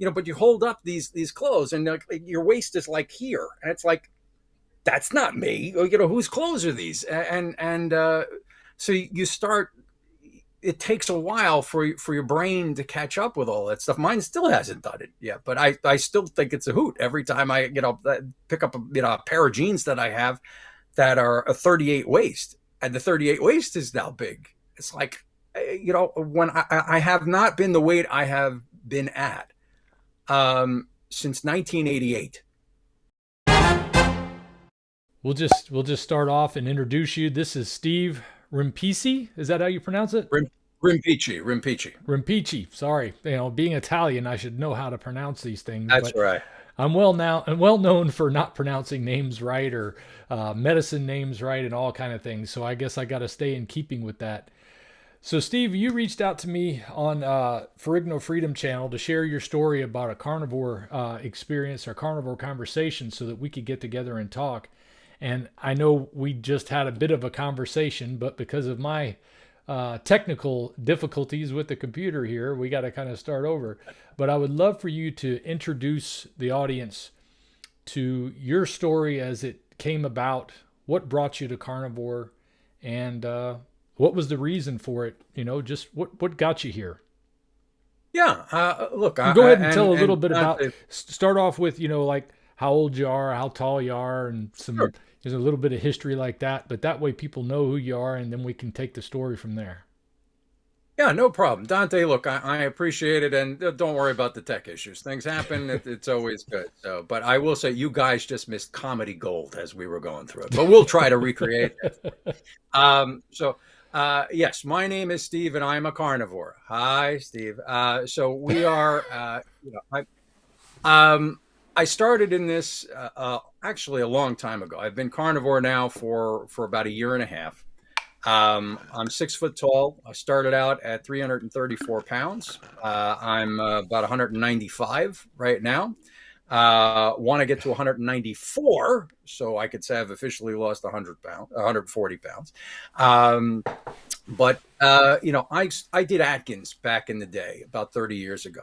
but you hold up these clothes, and your waist is like here, and it's like, that's not me. Whose clothes are these? So you start. It takes a while for your brain to catch up with all that stuff. Mine still hasn't done it yet, but I still think it's a hoot every time I pick up a pair of jeans that I have that are a 38 waist, and the 38 waist is now big. It's like, when I have not been the weight I have been at since 1988. We'll just start off and introduce you. This is Steve Rimpici. Is that how you pronounce it? Rimpici. Rimpici. Sorry, being Italian, I should know how to pronounce these things, That's but right. I'm well known for not pronouncing names right or medicine names right and all kind of things. So I guess I got to stay in keeping with that. So Steve, you reached out to me on Ferrigno Freedom Channel to share your story about a carnivore experience or carnivore conversation, so that we could get together and talk. And I know we just had a bit of a conversation, but because of my technical difficulties with the computer here, we got to kind of start over. But I would love for you to introduce the audience to your story as it came about, what brought you to carnivore, and what was the reason for it. Just what got you here. Yeah. Look, And go ahead and tell a little and bit about. Dante, Start off with like how old you are, how tall you are, and sure. some. There's a little bit of history like that, but that way people know who you are, and then we can take the story from there. Yeah, no problem. Dante, look, I appreciate it, and don't worry about the tech issues. Things happen. It's always good. So, but I will say you guys just missed comedy gold as we were going through it, but we'll try to recreate it. Yes, my name is Steve, and I'm a carnivore. Hi, Steve. So we are, I started in this actually a long time ago. I've been carnivore now for about a year and a half. I'm 6 foot tall. I started out at 334 pounds. I'm about 195 right now. Want to get to 194, so I could say I've officially lost 140 pounds. But I did Atkins back in the day, about 30 years ago.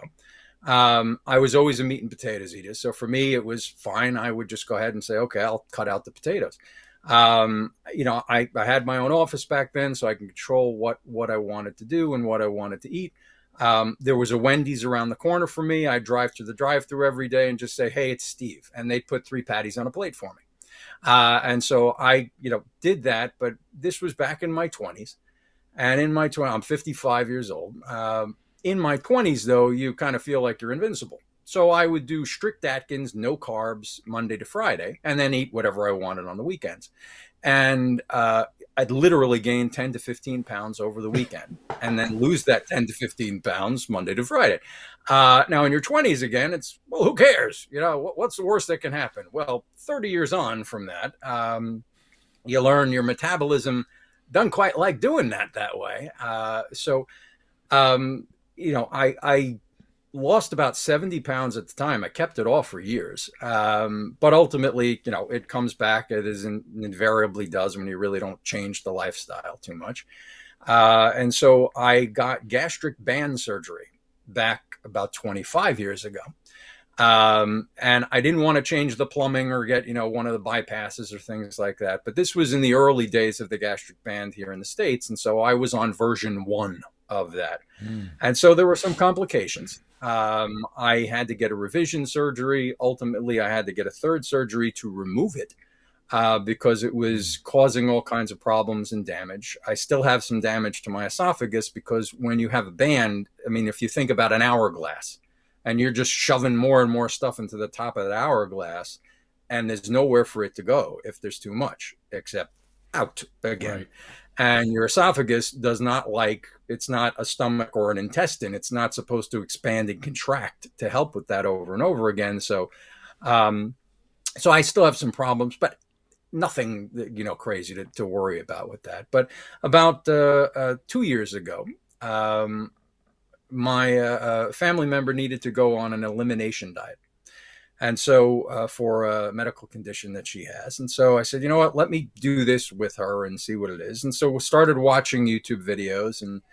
I was always a meat and potatoes eater, so for me it was fine. I would just go ahead and say, okay, I'll cut out the potatoes. I had my own office back then, so I can control what I wanted to do and what I wanted to eat. There was a Wendy's around the corner for me. I'd drive through the drive-through every day and just say, "Hey, it's Steve," and they'd put 3 patties on a plate for me. And so I, did that. But this was back in my 20s, and in my 20s, I'm 55 years old. In my 20s, though, you kind of feel like you're invincible. So I would do strict Atkins, no carbs, Monday to Friday, and then eat whatever I wanted on the weekends. And I'd literally gain 10 to 15 pounds over the weekend and then lose that 10 to 15 pounds Monday to Friday. Now, in your 20s, again, it's, well, who cares? What's the worst that can happen? Well, 30 years on from that, you learn your metabolism doesn't quite like doing that way. I lost about 70 pounds at the time. I kept it off for years. But ultimately, it comes back. It invariably does when you really don't change the lifestyle too much. And so I got gastric band surgery back about 25 years ago. And I didn't want to change the plumbing or get, one of the bypasses or things like that. But this was in the early days of the gastric band here in the States. And so I was on version 1 of that. Mm. And so there were some complications. I had to get a revision surgery. Ultimately, I had to get a third surgery to remove it because it was causing all kinds of problems and damage. I still have some damage to my esophagus because when you have a band, I mean, if you think about an hourglass and you're just shoving more and more stuff into the top of that hourglass, and there's nowhere for it to go if there's too much, except out again. Right. And your esophagus does not it's not a stomach or an intestine. It's not supposed to expand and contract to help with that over and over again. Um, so I still have some problems, but nothing, crazy to worry about with that. But about 2 years ago, my family member needed to go on an elimination diet. And so for a medical condition that she has. And so I said, you know what, let me do this with her and see what it is. And so we started watching YouTube videos, and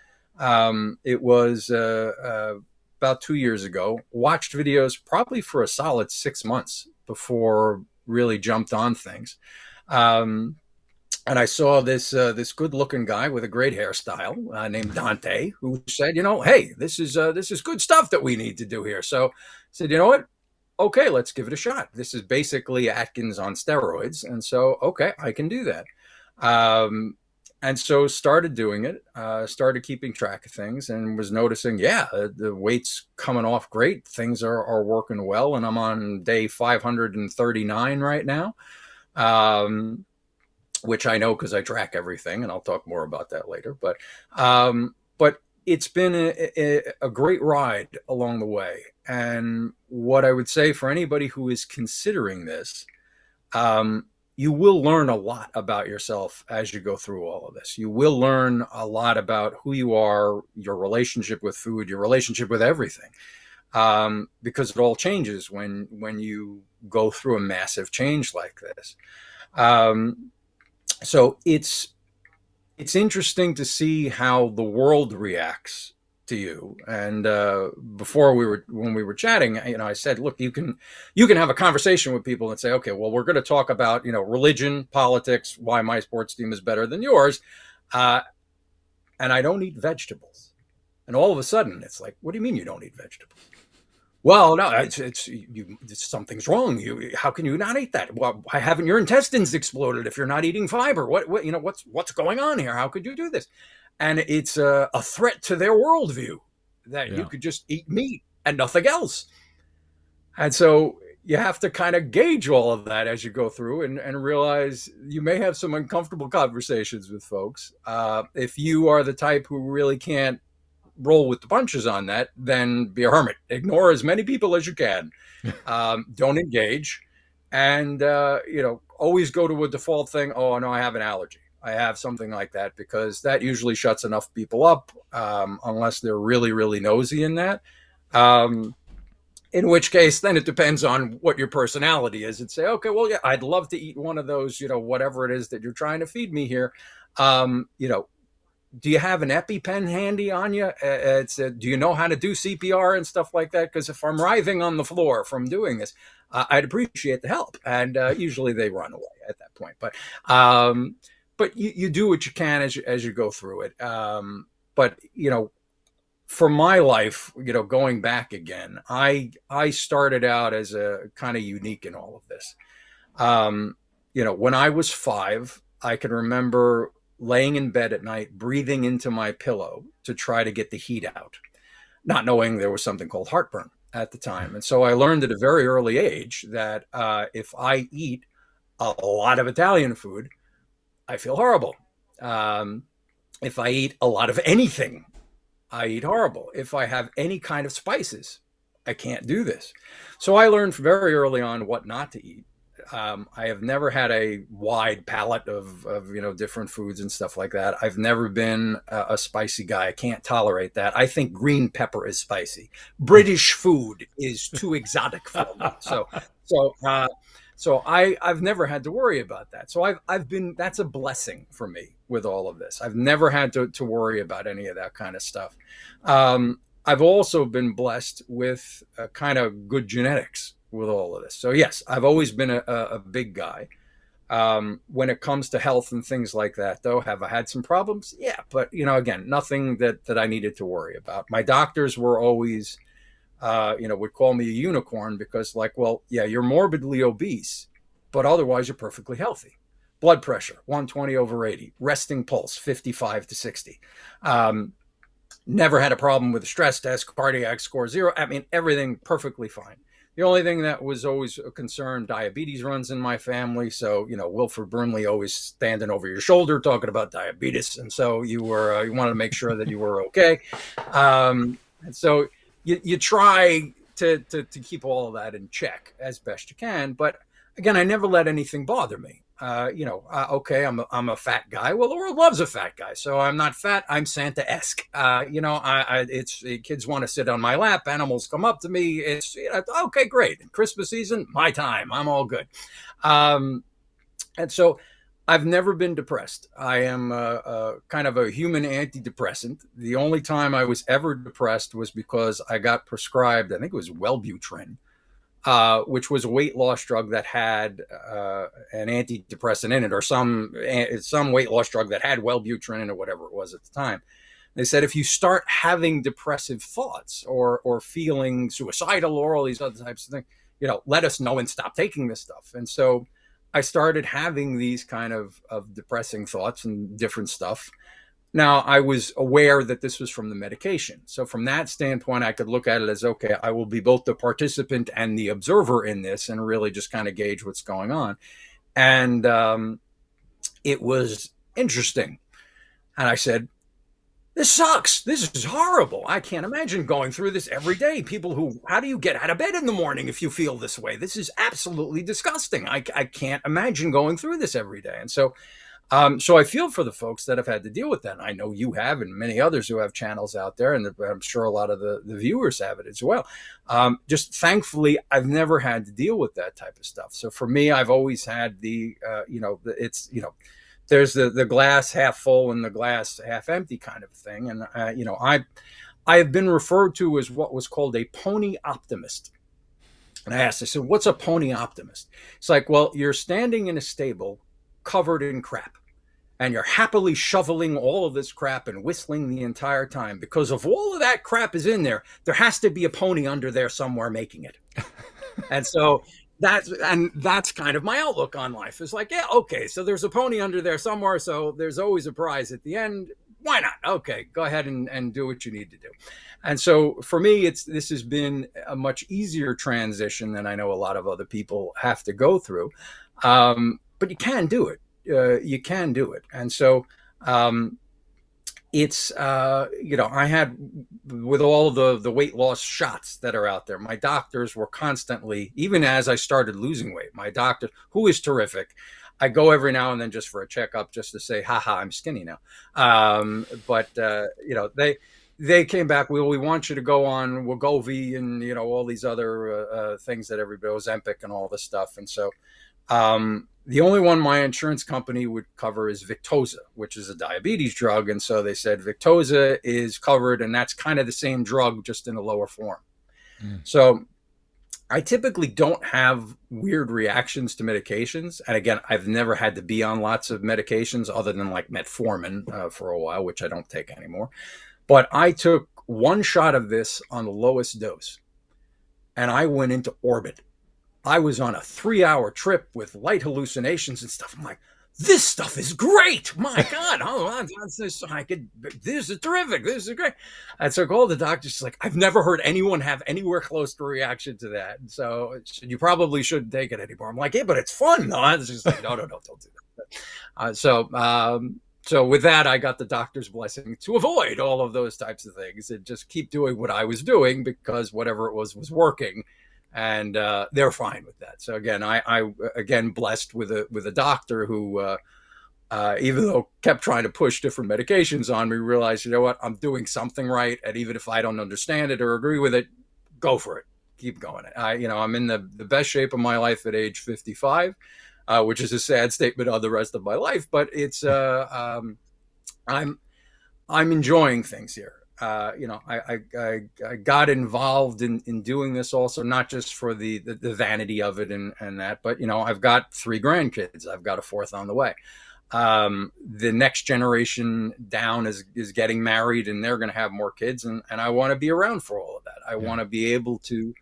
it was about 2 years ago, watched videos probably for a solid 6 months before really jumped on things. Um, and I saw this good looking guy with a great hairstyle named Dante, who said, hey, this is good stuff that we need to do here. So I said, you know what? Okay, let's give it a shot. This is basically Atkins on steroids, and so okay, I can do that. Um, and so started doing it, started keeping track of things, and was noticing, yeah, the weight's coming off great. Things are working well, and I'm on day 539 right now. Um, which I know because I track everything, and I'll talk more about that later. But it's been a great ride along the way. And what I would say for anybody who is considering this, um, you will learn a lot about yourself as you go through all of this. You will learn a lot about who you are, your relationship with food, your relationship with everything, because it all changes when you go through a massive change like this. Um, so it's interesting to see how the world reacts to you. And before when we were chatting, I said, look, you can have a conversation with people and say, okay, well, we're going to talk about religion, politics, why my sports team is better than yours, uh, and I don't eat vegetables. And all of a sudden, it's like, what do you mean you don't eat vegetables? Well, no, something's wrong. How can you not eat that? Well, why haven't your intestines exploded if you're not eating fiber? What's going on here? How could you do this? And it's a threat to their worldview that you Yeah. could just eat meat and nothing else. And so you have to kind of gauge all of that as you go through and realize you may have some uncomfortable conversations with folks. If you are the type who really can't roll with the punches on that, then be a hermit. Ignore as many people as you can. Don't engage, and always go to a default thing. Oh no, I have an allergy. I have something like that, because that usually shuts enough people up, unless they're really really nosy in that. Um, in which case, then it depends on what your personality is, and say, okay, well, yeah, I'd love to eat one of those, whatever it is that you're trying to feed me here. Um, you know, do you have an EpiPen handy on you? Do you know how to do CPR and stuff like that? Because if I'm writhing on the floor from doing this, I'd appreciate the help. And usually they run away at that point. But you do what you can as you go through it. But for my life, going back again, I started out as a kind of unique in all of this. When I was 5, I can remember laying in bed at night, breathing into my pillow to try to get the heat out, not knowing there was something called heartburn at the time. And so I learned at a very early age that if I eat a lot of Italian food, I feel horrible. Um, if I eat a lot of anything, I eat horrible. If I have any kind of spices, I can't do this. So I learned very early on what not to eat. I have never had a wide palette of different foods and stuff like that. I've never been a spicy guy. I can't tolerate that. I think green pepper is spicy. British food is too exotic for me. So I've never had to worry about that. So I've been that's a blessing for me with all of this. I've never had to worry about any of that kind of stuff. I've also been blessed with kind of good genetics with all of this. So yes, I've always been a big guy. When it comes to health and things like that, though, have I had some problems? Yeah, but again, nothing that I needed to worry about. My doctors were always, would call me a unicorn, because like, well, yeah, you're morbidly obese, but otherwise you're perfectly healthy. Blood pressure 120/80, resting pulse 55 to 60. Never had a problem with a stress test, cardiac score 0. I mean, everything perfectly fine. The only thing that was always a concern, diabetes runs in my family. So, Wilford Brimley always standing over your shoulder talking about diabetes. And so you wanted to make sure that you were okay. And so you try to keep all of that in check as best you can. But again, I never let anything bother me. Okay, I'm a fat guy. Well, the world loves a fat guy, so I'm not fat. I'm Santa-esque. It's kids want to sit on my lap. Animals come up to me. It's okay, great. Christmas season, my time. I'm all good. And so I've never been depressed. I am kind of a human antidepressant. The only time I was ever depressed was because I got prescribed, I think it was Wellbutrin, which was a weight loss drug that had an antidepressant in it, or some weight loss drug that had Wellbutrin in it, whatever it was at the time. They said if you start having depressive thoughts or feeling suicidal or all these other types of things, let us know and stop taking this stuff. And so I started having these kind of depressing thoughts and different stuff. Now, I was aware that this was from the medication. So, from that standpoint, I could look at it as okay, I will be both the participant and the observer in this and really just kind of gauge what's going on. And it was interesting. And I said, this sucks. This is horrible. I can't imagine going through this every day. How do you get out of bed in the morning if you feel this way? This is absolutely disgusting. I can't imagine going through this every day. And so I feel for the folks that have had to deal with that. And I know you have, and many others who have channels out there, and I'm sure a lot of the viewers have it as well. Just thankfully, I've never had to deal with that type of stuff. So for me, I've always had there's the glass half full and the glass half empty kind of thing. And I have been referred to as what was called a pony optimist. And I said, what's a pony optimist? It's like, well, you're standing in a stable covered in crap, and you're happily shoveling all of this crap and whistling the entire time because if all of that crap is in there, there has to be a pony under there somewhere making it. And so that's kind of my outlook on life. It's like, yeah, okay, so there's a pony under there somewhere, so there's always a prize at the end. Why not? Okay, go ahead and do what you need to do. And so for me, this has been a much easier transition than I know a lot of other people have to go through. But you can do it. You can do it. And so it's I had, with all the weight loss shots that are out there, my doctors were constantly, even as I started losing weight, my doctor, who is terrific, I go every now and then just for a checkup, just to say, haha, I'm skinny now. But they came back, we want you to go on Wegovy and all these other things that everybody, Ozempic and all this stuff. And so the only one my insurance company would cover is Victoza, which is a diabetes drug. And so they said Victoza is covered, and that's kind of the same drug, just in a lower form. Mm. So I typically don't have weird reactions to medications. And again, I've never had to be on lots of medications other than like metformin for a while, which I don't take anymore. But I took one shot of this on the lowest dose, and I went into orbit. I was on a 3-hour trip with light hallucinations and stuff. I'm like, this stuff is great. My God. This is terrific. This is great. And so I called the doctor. She's like, I've never heard anyone have anywhere close to a reaction to that. And so you probably shouldn't take it anymore. I'm like, yeah, but it's fun. No, it's just like, no, don't do that. So with that, I got the doctor's blessing to avoid all of those types of things and just keep doing what I was doing, because whatever it was working. And they're fine with that. So again, I again blessed with a doctor who, even though kept trying to push different medications on me, realized, you know what, I'm doing something right, and even if I don't understand it or agree with it, go for it, keep going. I'm in the best shape of my life at age 55, which is a sad statement on the rest of my life, but it's I'm enjoying things here. I got involved in doing this also, not just for the vanity of it and that, but, I've got 3 grandkids. I've got a 4th on the way. The next generation down is getting married, and they're going to have more kids. And I want to be around for all of that. I want to be able to,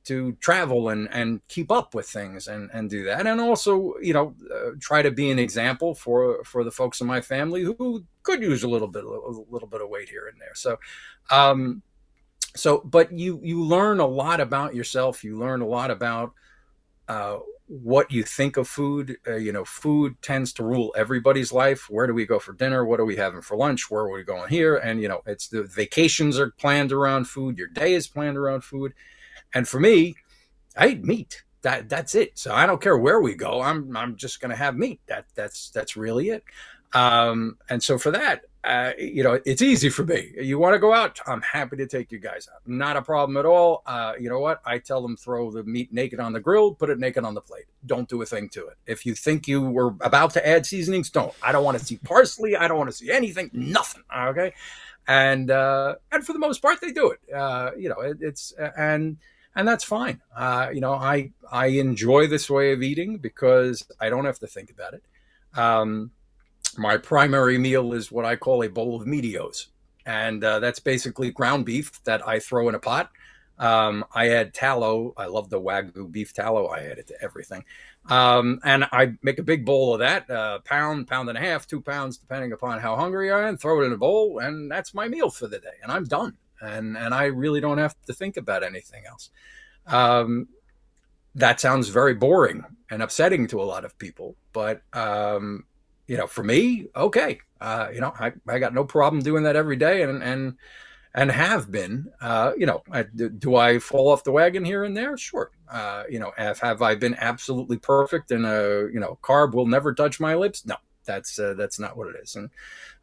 to travel and keep up with things and do that. And also, try to be an example for the folks in my family who could use a little bit of weight here and there. But you learn a lot about yourself. You learn a lot about what you think of food. Food tends to rule everybody's life. Where do we go for dinner? What are we having for lunch? Where are we going here? And, it's the vacations are planned around food. Your day is planned around food. And for me, I eat meat. That's it. So I don't care where we go. I'm just going to have meat. That's really it. And so for that, it's easy for me. You want to go out? I'm happy to take you guys out. Not a problem at all. You know what? I tell them throw the meat naked on the grill, put it naked on the plate. Don't do a thing to it. If you think you were about to add seasonings, don't. I don't want to see parsley. I don't want to see anything. Nothing. Okay. And for the most part, they do it. And that's fine. I enjoy this way of eating because I don't have to think about it. Um, my primary meal is what I call a bowl of meatios, and that's basically ground beef that I throw in a pot. I add tallow. I love the Wagyu beef tallow. I add it to everything. And I make a big bowl of that, pound, pound and a half, 2 pounds, depending upon how hungry I am. Throw it in a bowl, and that's my meal for the day, and I'm done. And I really don't have to think about anything else. Um, that sounds very boring and upsetting to a lot of people, but for me, okay. I got no problem doing that every day, and have been. Do I fall off the wagon here and there? Sure. Have I been absolutely perfect and carb will never touch my lips? No, that's not what it is. And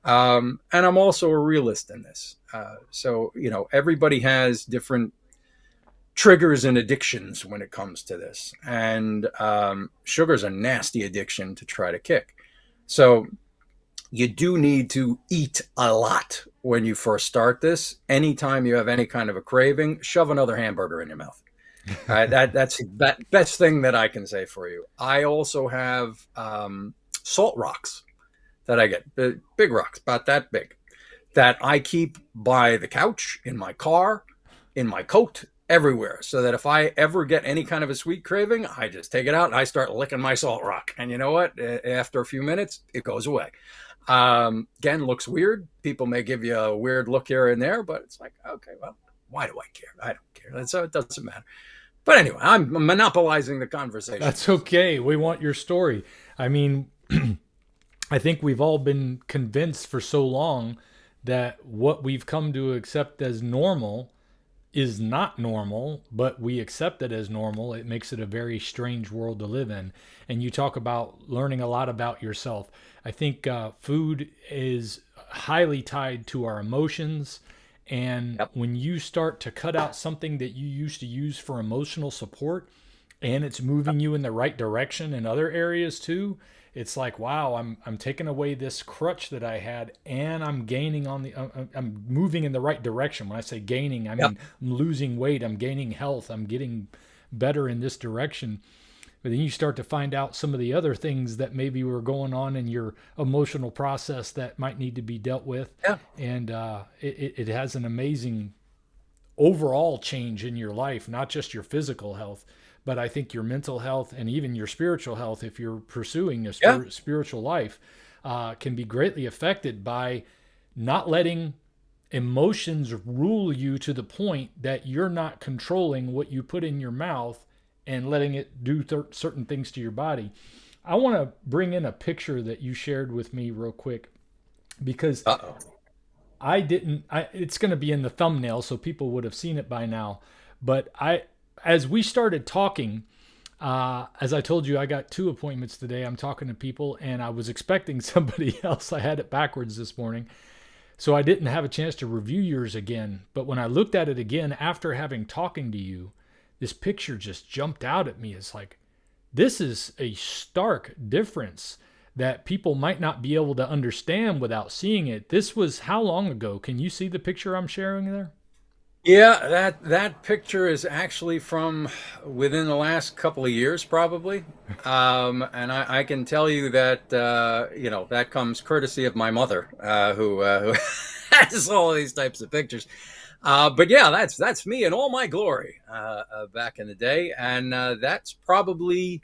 I'm also a realist in this. So everybody has different triggers and addictions when it comes to this, and sugar's a nasty addiction to try to kick. So you do need to eat a lot when you first start this. Anytime you have any kind of a craving, shove another hamburger in your mouth. That's the best thing that I can say for you. I also have salt rocks that I get, big rocks, about that big, that I keep by the couch, in my car, in my coat, everywhere, so that if I ever get any kind of a sweet craving, I just take it out and I start licking my salt rock. And you know what? After a few minutes, it goes away. Again, looks weird. People may give you a weird look here and there, but it's like, okay, well, why do I care? I don't care. So it doesn't matter. But anyway, I'm monopolizing the conversation. That's okay. We want your story. I mean, I think we've all been convinced for so long that what we've come to accept as normal is not normal, but we accept it as normal. It makes it a very strange world to live in. And you talk about learning a lot about yourself. I think food is highly tied to our emotions. And Yep. when you start to cut out something that you used to use for emotional support, and it's moving you in the right direction in other areas too, it's like, wow, I'm taking away this crutch that I had, and I'm gaining on the I'm moving in the right direction. When I say gaining, I Yep. mean I'm losing weight, I'm gaining health, I'm getting better in this direction. But then you start to find out some of the other things that maybe were going on in your emotional process that might need to be dealt with, Yeah. and it has an amazing overall change in your life, not just your physical health, but I think your mental health and even your spiritual health, if you're pursuing a Yeah. spiritual life, can be greatly affected by not letting emotions rule you to the point that you're not controlling what you put in your mouth and letting it do certain things to your body. I want to bring in a picture that you shared with me real quick because Uh-oh. it's going to be in the thumbnail, so people would have seen it by now. But as we started talking, as I told you, I got 2 appointments today. I'm talking to people, and I was expecting somebody else. I had it backwards this morning. So I didn't have a chance to review yours again. But when I looked at it again after having talking to you, this picture just jumped out at me. It's like, this is a stark difference that people might not be able to understand without seeing it. This was how long ago? Can you see the picture I'm sharing there? Yeah, that picture is actually from within the last couple of years, probably. And I can tell you that that comes courtesy of my mother, who has all these types of pictures. But yeah, that's me in all my glory back in the day, and that's probably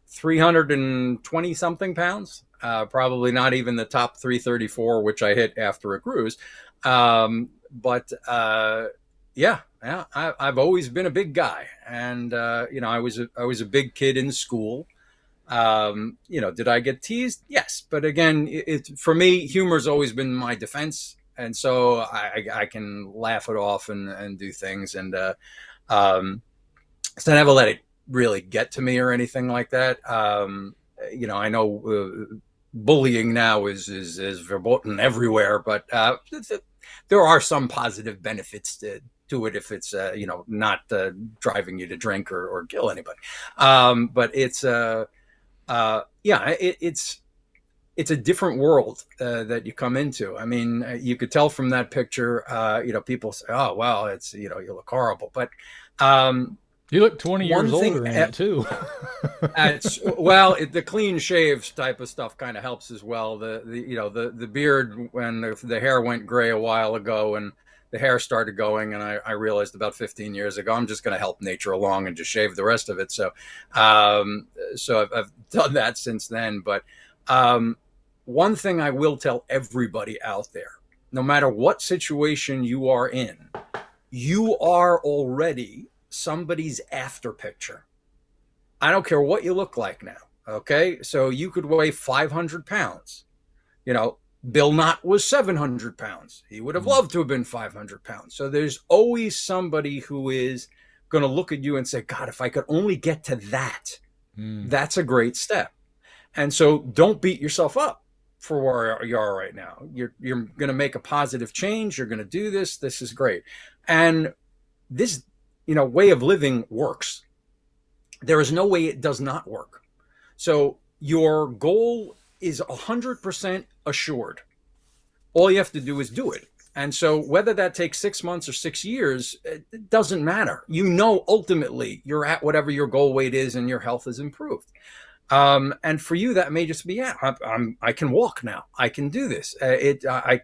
320 something pounds. Probably not even the top 334, which I hit after a cruise. But yeah, I've always been a big guy, and I was a big kid in school. Did I get teased? Yes, but again, for me, humor's always been my defense, and so I can laugh it off and do things, and um, so I never let it really get to me or anything like that. I know. bullying now is verboten everywhere, but there are some positive benefits to it if it's not driving you to drink or kill anybody. But it's a different world that you come into. I mean, you could tell from that picture. People say, "Oh, well, it's you look horrible," but um, You look 20 one years thing older in it too. it's well, the clean shaves type of stuff kind of helps as well. The beard, when the hair went gray a while ago and the hair started going, and I realized about 15 years ago I'm just going to help nature along and just shave the rest of it. Um, so I've done that since then. But um, one thing I will tell everybody out there, no matter what situation you are in, you are already somebody's after picture. I don't care what you look like now. Okay. So you could weigh 500 pounds. You know, Bill Knott was 700 pounds. He would have Mm, loved to have been 500 pounds. So there's always somebody who is going to look at you and say, God, if I could only get to that, mm. that's a great step. And so don't beat yourself up for where you are right now. You're going to make a positive change. You're going to do this. This is great. And this, way of living works. There is no way it does not work. So your goal is 100% assured. All you have to do is do it. And so whether that takes 6 months or 6 years, it doesn't matter. Ultimately you're at whatever your goal weight is and your health is improved. And for you, that may just be, yeah, I can walk now. I can do this. I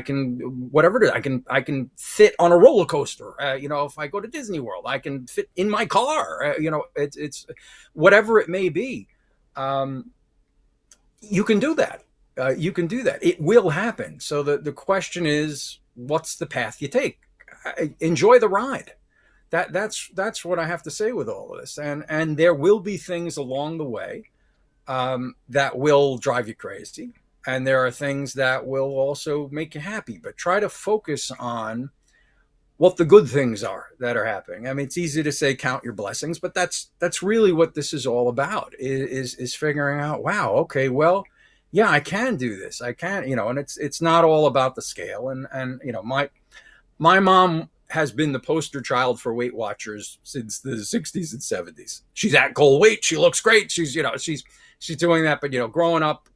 can, whatever it is, I can fit on a roller coaster. If I go to Disney World, I can fit in my car. It's whatever it may be. Um, you can do that. You can do that. It will happen. So the question is, what's the path you take? Enjoy the ride. That's what I have to say with all of this. And there will be things along the way that will drive you crazy, and there are things that will also make you happy. But try to focus on what the good things are that are happening. I mean, it's easy to say count your blessings, but that's really what this is all about. Is figuring out, wow, okay, well, yeah, I can do this. I can, and it's not all about the scale. And my mom has been the poster child for Weight Watchers since the 60s and 70s. She's at goal weight. She looks great. She's doing that. But growing up,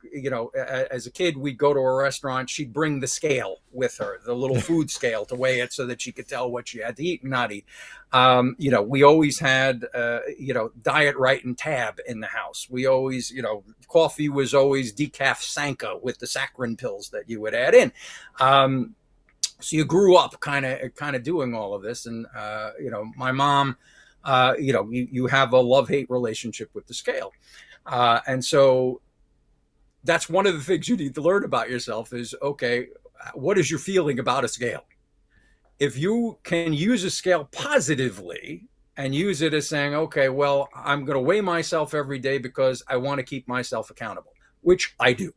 as a kid, we'd go to a restaurant. She'd bring the scale with her, the little food scale, to weigh it so that she could tell what she had to eat and not eat. We always had Diet Right and Tab in the house. We always, coffee was always decaf Sanka with the saccharin pills that you would add in. So you grew up kind of doing all of this. And my mom, you have a love-hate relationship with the scale. And so that's one of the things you need to learn about yourself is, okay, what is your feeling about a scale? If you can use a scale positively and use it as saying, okay, well, I'm going to weigh myself every day because I want to keep myself accountable, which I do.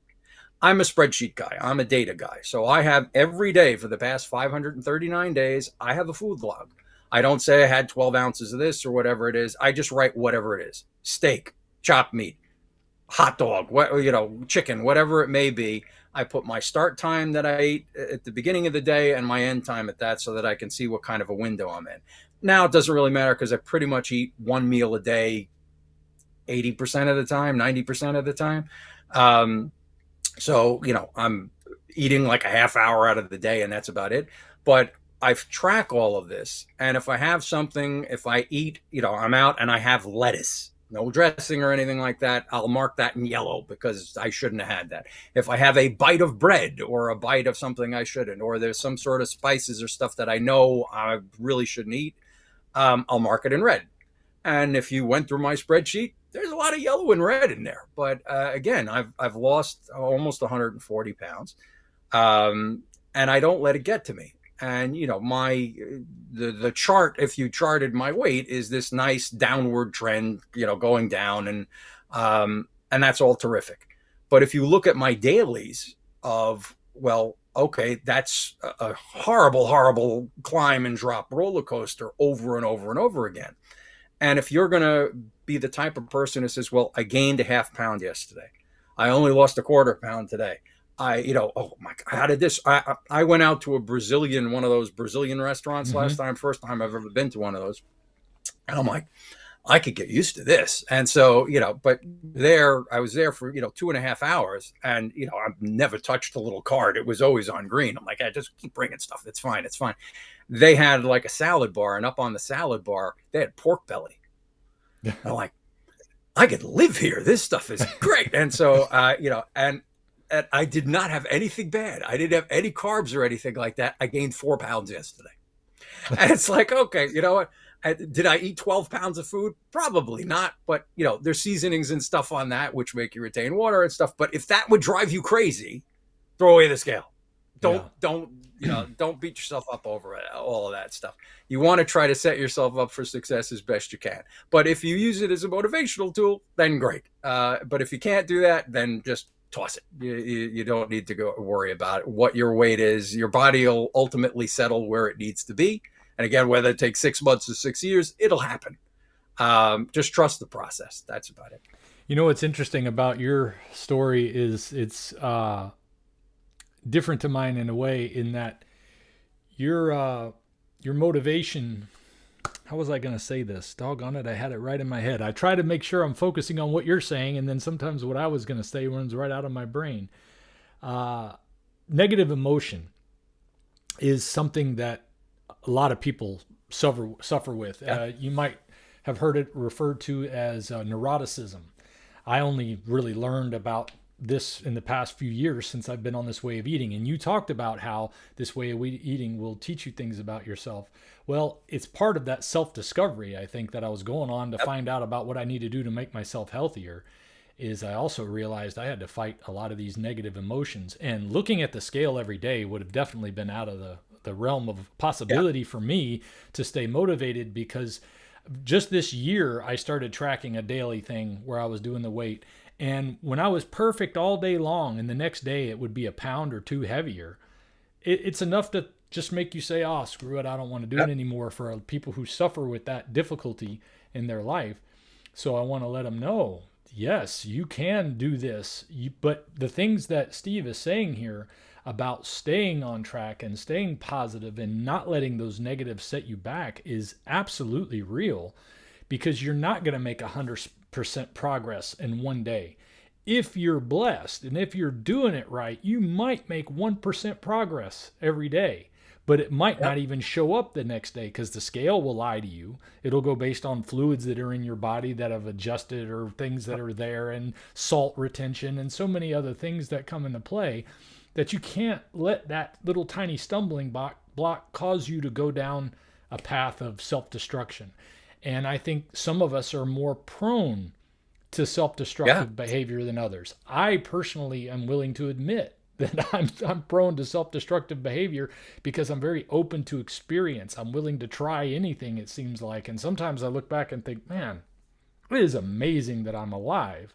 I'm a spreadsheet guy. I'm a data guy. So I have every day for the past 539 days, I have a food log. I don't say I had 12 ounces of this or whatever it is. I just write whatever it is. Steak, chopped meat, hot dog, chicken, whatever it may be. I put my start time that I ate at the beginning of the day and my end time at that so that I can see what kind of a window I'm in. Now it doesn't really matter because I pretty much eat one meal a day 80% of the time, 90% of the time. So, I'm eating like a half hour out of the day and that's about it. But I track all of this. And if I have something, if I eat, I'm out and I have lettuce, no dressing or anything like that, I'll mark that in yellow because I shouldn't have had that. If I have a bite of bread or a bite of something I shouldn't, or there's some sort of spices or stuff that I know I really shouldn't eat, I'll mark it in red. And if you went through my spreadsheet, there's a lot of yellow and red in there. But again, I've lost almost 140 pounds, and I don't let it get to me. And the chart, if you charted my weight, is this nice downward trend, going down, and that's all terrific. But if you look at my dailies of, well, okay, that's a horrible, horrible climb and drop roller coaster over and over and over again. And if you're going to be the type of person who says, well, I gained a half pound yesterday, I only lost a quarter pound today. Oh my God, how did this? I went out to one of those Brazilian restaurants Mm-hmm. last time, first time I've ever been to one of those. And I'm like, I could get used to this. And so, but I was there for, 2.5 hours, and, I've never touched a little card. It was always on green. I'm like, I just keep bringing stuff. It's fine. It's fine. They had like a salad bar, and up on the salad bar, they had pork belly. I'm like, I could live here. This stuff is great. And so, and I did not have anything bad. I didn't have any carbs or anything like that. I gained 4 pounds yesterday. And it's like, okay, you know what? Did I eat 12 pounds of food? Probably not. But, there's seasonings and stuff on that, which make you retain water and stuff. But if that would drive you crazy, throw away the scale. Yeah. Don't beat yourself up over all of that stuff. You want to try to set yourself up for success as best you can. But if you use it as a motivational tool, then great. But if you can't do that, then just toss it. You don't need to go worry about it. What your weight is. Your body will ultimately settle where it needs to be. And again, whether it takes 6 months or 6 years, it'll happen. Just trust the process. That's about it. What's interesting about your story is it's different to mine in a way, in that your motivation. How was I going to say this? Doggone it, I had it right in my head. I try to make sure I'm focusing on what you're saying, and then sometimes what I was going to say runs right out of my brain. Negative emotion is something that a lot of people suffer with. Yeah. You might have heard it referred to as neuroticism. I only really learned about this in the past few years since I've been on this way of eating. And you talked about how this way of eating will teach you things about yourself. Well, it's part of that self-discovery, I think, that I was going on to find out about what I need to do to make myself healthier. Is I also realized I had to fight a lot of these negative emotions. And looking at the scale every day would have definitely been out of the realm of possibility for me to stay motivated, because just this year I started tracking a daily thing where I was doing the weight. And when I was perfect all day long, and the next day it would be a pound or two heavier, it's enough to just make you say, oh, screw it, I don't want to do it anymore, for people who suffer with that difficulty in their life. So I want to let them know, yes, you can do this. But the things that Steve is saying here about staying on track and staying positive and not letting those negatives set you back is absolutely real, because you're not going to make 100% progress in one day. If you're blessed and if you're doing it right, you might make 1% progress every day, but it might not even show up the next day, because the scale will lie to you. It'll go based on fluids that are in your body that have adjusted, or things that are there, and salt retention, and so many other things that come into play, that you can't let that little tiny stumbling block cause you to go down a path of self-destruction. And I think some of us are more prone to self-destructive behavior than others. I personally am willing to admit that I'm prone to self-destructive behavior, because I'm very open to experience. I'm willing to try anything, it seems like. And sometimes I look back and think, man, it is amazing that I'm alive.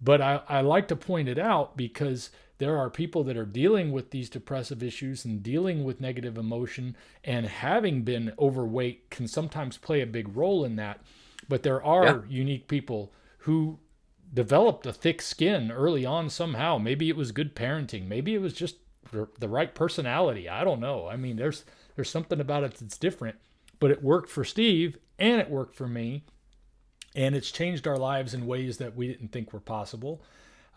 But I like to point it out, because there are people that are dealing with these depressive issues and dealing with negative emotion, and having been overweight can sometimes play a big role in that. But there are unique people who developed a thick skin early on somehow. Maybe it was good parenting. Maybe it was just the right personality. I don't know. I mean, there's something about it that's different, but it worked for Steve and it worked for me. And it's changed our lives in ways that we didn't think were possible.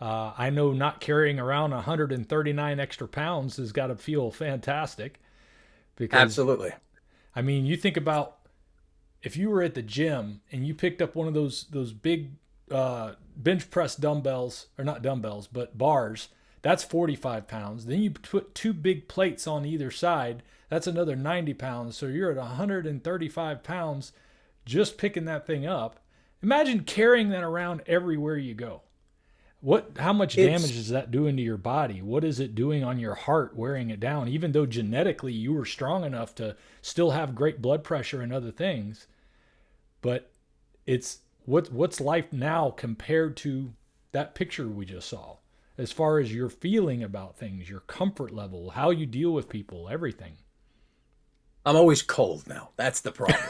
I know not carrying around 139 extra pounds has got to feel fantastic. Because, Absolutely. I mean, you think about if you were at the gym and you picked up one of those big bench press dumbbells, or not dumbbells, but bars, that's 45 pounds. Then you put 2 big plates on either side, that's another 90 pounds. So you're at 135 pounds just picking that thing up. Imagine carrying that around everywhere you go. How much damage is that doing to your body? What is it doing on your heart, wearing it down? Even though genetically you were strong enough to still have great blood pressure and other things, but it's what's life now compared to that picture we just saw, as far as your feeling about things, your comfort level, how you deal with people, everything. I'm always cold now. That's the problem.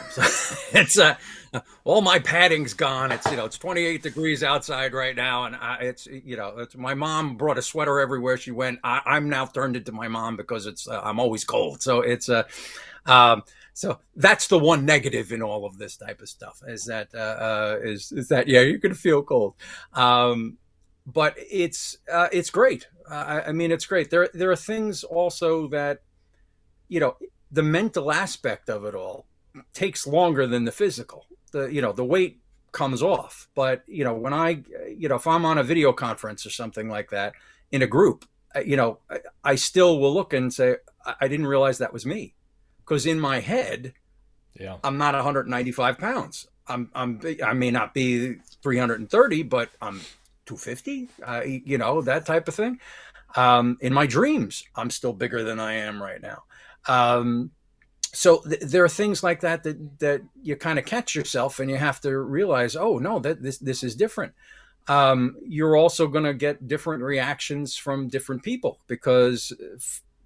It's All my padding's gone. It's 28 degrees outside right now, and it's my mom brought a sweater everywhere she went. I'm now turned into my mom because I'm always cold. Um, so that's the one negative in all of this type of stuff is that yeah, you're gonna feel cold. Um, but it's great. I mean, it's great. There are things also that you know the mental aspect of it all takes longer than the physical. The weight comes off, but when if I'm on a video conference or something like that in a group, I still will look and say I didn't realize that was me, because in my head Yeah. I'm not 195 pounds. I may not be 330, but I'm 250. That type of thing. In my dreams, I'm still bigger than I am right now. Um, there are things like that you kind of catch yourself, and you have to realize, oh no, that this is different. You're also going to get different reactions from different people, because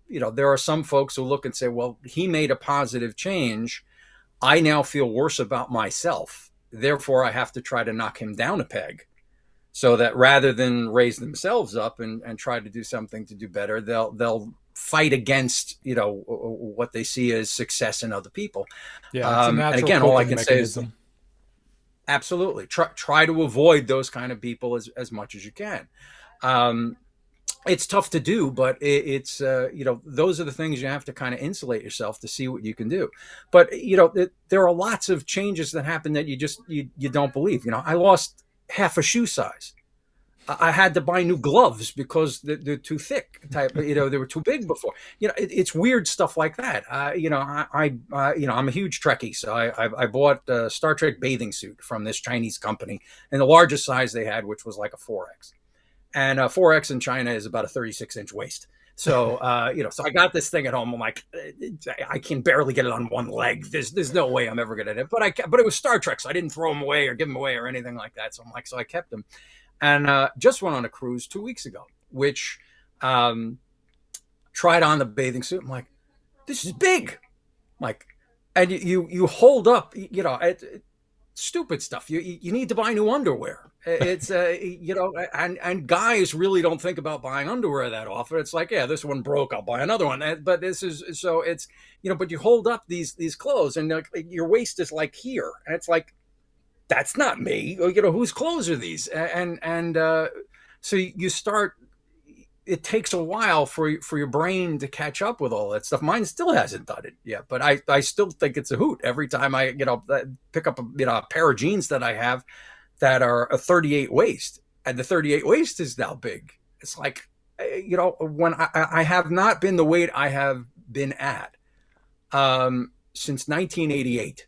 there are some folks who look and say, well, he made a positive change. I now feel worse about myself. Therefore, I have to try to knock him down a peg, so that rather than raise themselves up and try to do something to do better, they'll fight against what they see as success in other people. Yeah, it's a And natural again, all I coping can say is mechanism. absolutely try to avoid those kind of people as much as you can. Um, it's tough to do, but it's those are the things you have to kind of insulate yourself to see what you can do. But there are lots of changes that happen that you don't believe. I lost half a shoe size. I had to buy new gloves because they're too thick. They were too big before. It's weird stuff like that. I'm a huge Trekkie, so I bought a Star Trek bathing suit from this Chinese company, and the largest size they had, which was like a 4X, and a 4X in China is about a 36-inch waist. So so I got this thing at home. I'm like, I can barely get it on one leg. There's no way I'm ever gonna do it. But it was Star Trek, so I didn't throw them away or give them away or anything like that. So I'm like, so I kept them, and just went on a cruise 2 weeks ago, which um, tried on the bathing suit. I'm like, this is big. Like, and you hold up, stupid stuff. You need to buy new underwear. It's and guys really don't think about buying underwear that often. It's like, yeah, this one broke, I'll buy another one. But this is so it's but you hold up these clothes, and your waist is like here, and it's like, that's not me. Whose clothes are these? And so you start. It takes a while for your brain to catch up with all that stuff. Mine still hasn't done it yet, but I still think it's a hoot every time I pick up a pair of jeans that I have that are a 38 waist, and the 38 waist is now big. It's like when I have not been the weight I have been at since 1988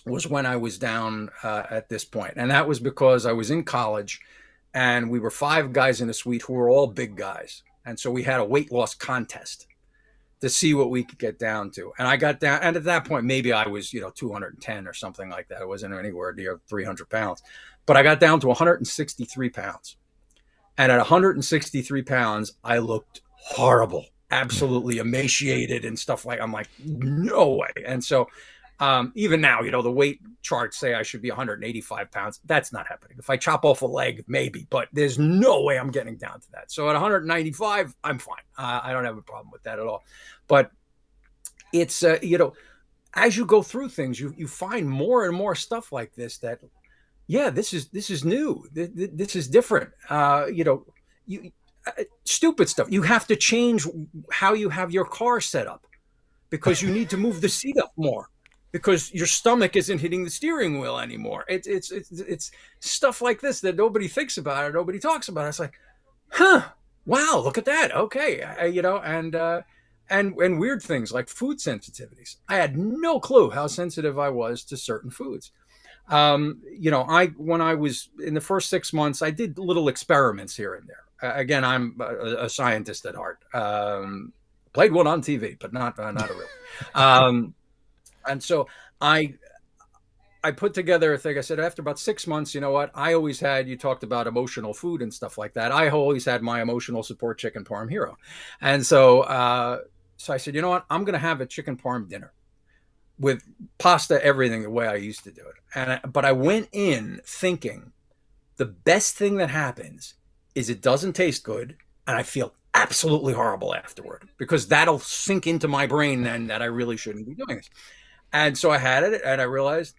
was when I was down at this point. And that was because I was in college, and we were 5 guys in a suite who were all big guys. And so we had a weight loss contest to see what we could get down to. And I got down, and at that point, maybe I was, 210 or something like that. I wasn't anywhere near 300 pounds, but I got down to 163 pounds. And at 163 pounds, I looked horrible, absolutely emaciated and stuff I'm like, no way. And so even now, the weight charts say I should be 185 pounds. That's not happening. If I chop off a leg, maybe, but there's no way I'm getting down to that. So at 195, I'm fine. I don't have a problem with that at all. But it's, as you go through things, you find more and more stuff like this that, yeah, this is new. This is different. You stupid stuff. You have to change how you have your car set up, because you need to move the seat up more, because your stomach isn't hitting the steering wheel anymore. It's stuff like this that nobody thinks about or nobody talks about. It's like, huh, wow, look at that. Okay, and weird things like food sensitivities. I had no clue how sensitive I was to certain foods. When I was in the first 6 months, I did little experiments here and there. Again, I'm a scientist at heart. Played one on TV, but not a real. And so I put together a thing. I said, after about 6 months, you know what? I always had, you talked about emotional food and stuff like that. I always had my emotional support chicken parm hero. And so I said, you know what? I'm going to have a chicken parm dinner. with pasta, everything the way I used to do it. But I went in thinking the best thing that happens is it doesn't taste good, and I feel absolutely horrible afterward because that'll sink into my brain and that I really shouldn't be doing this. And so I had it, and I realized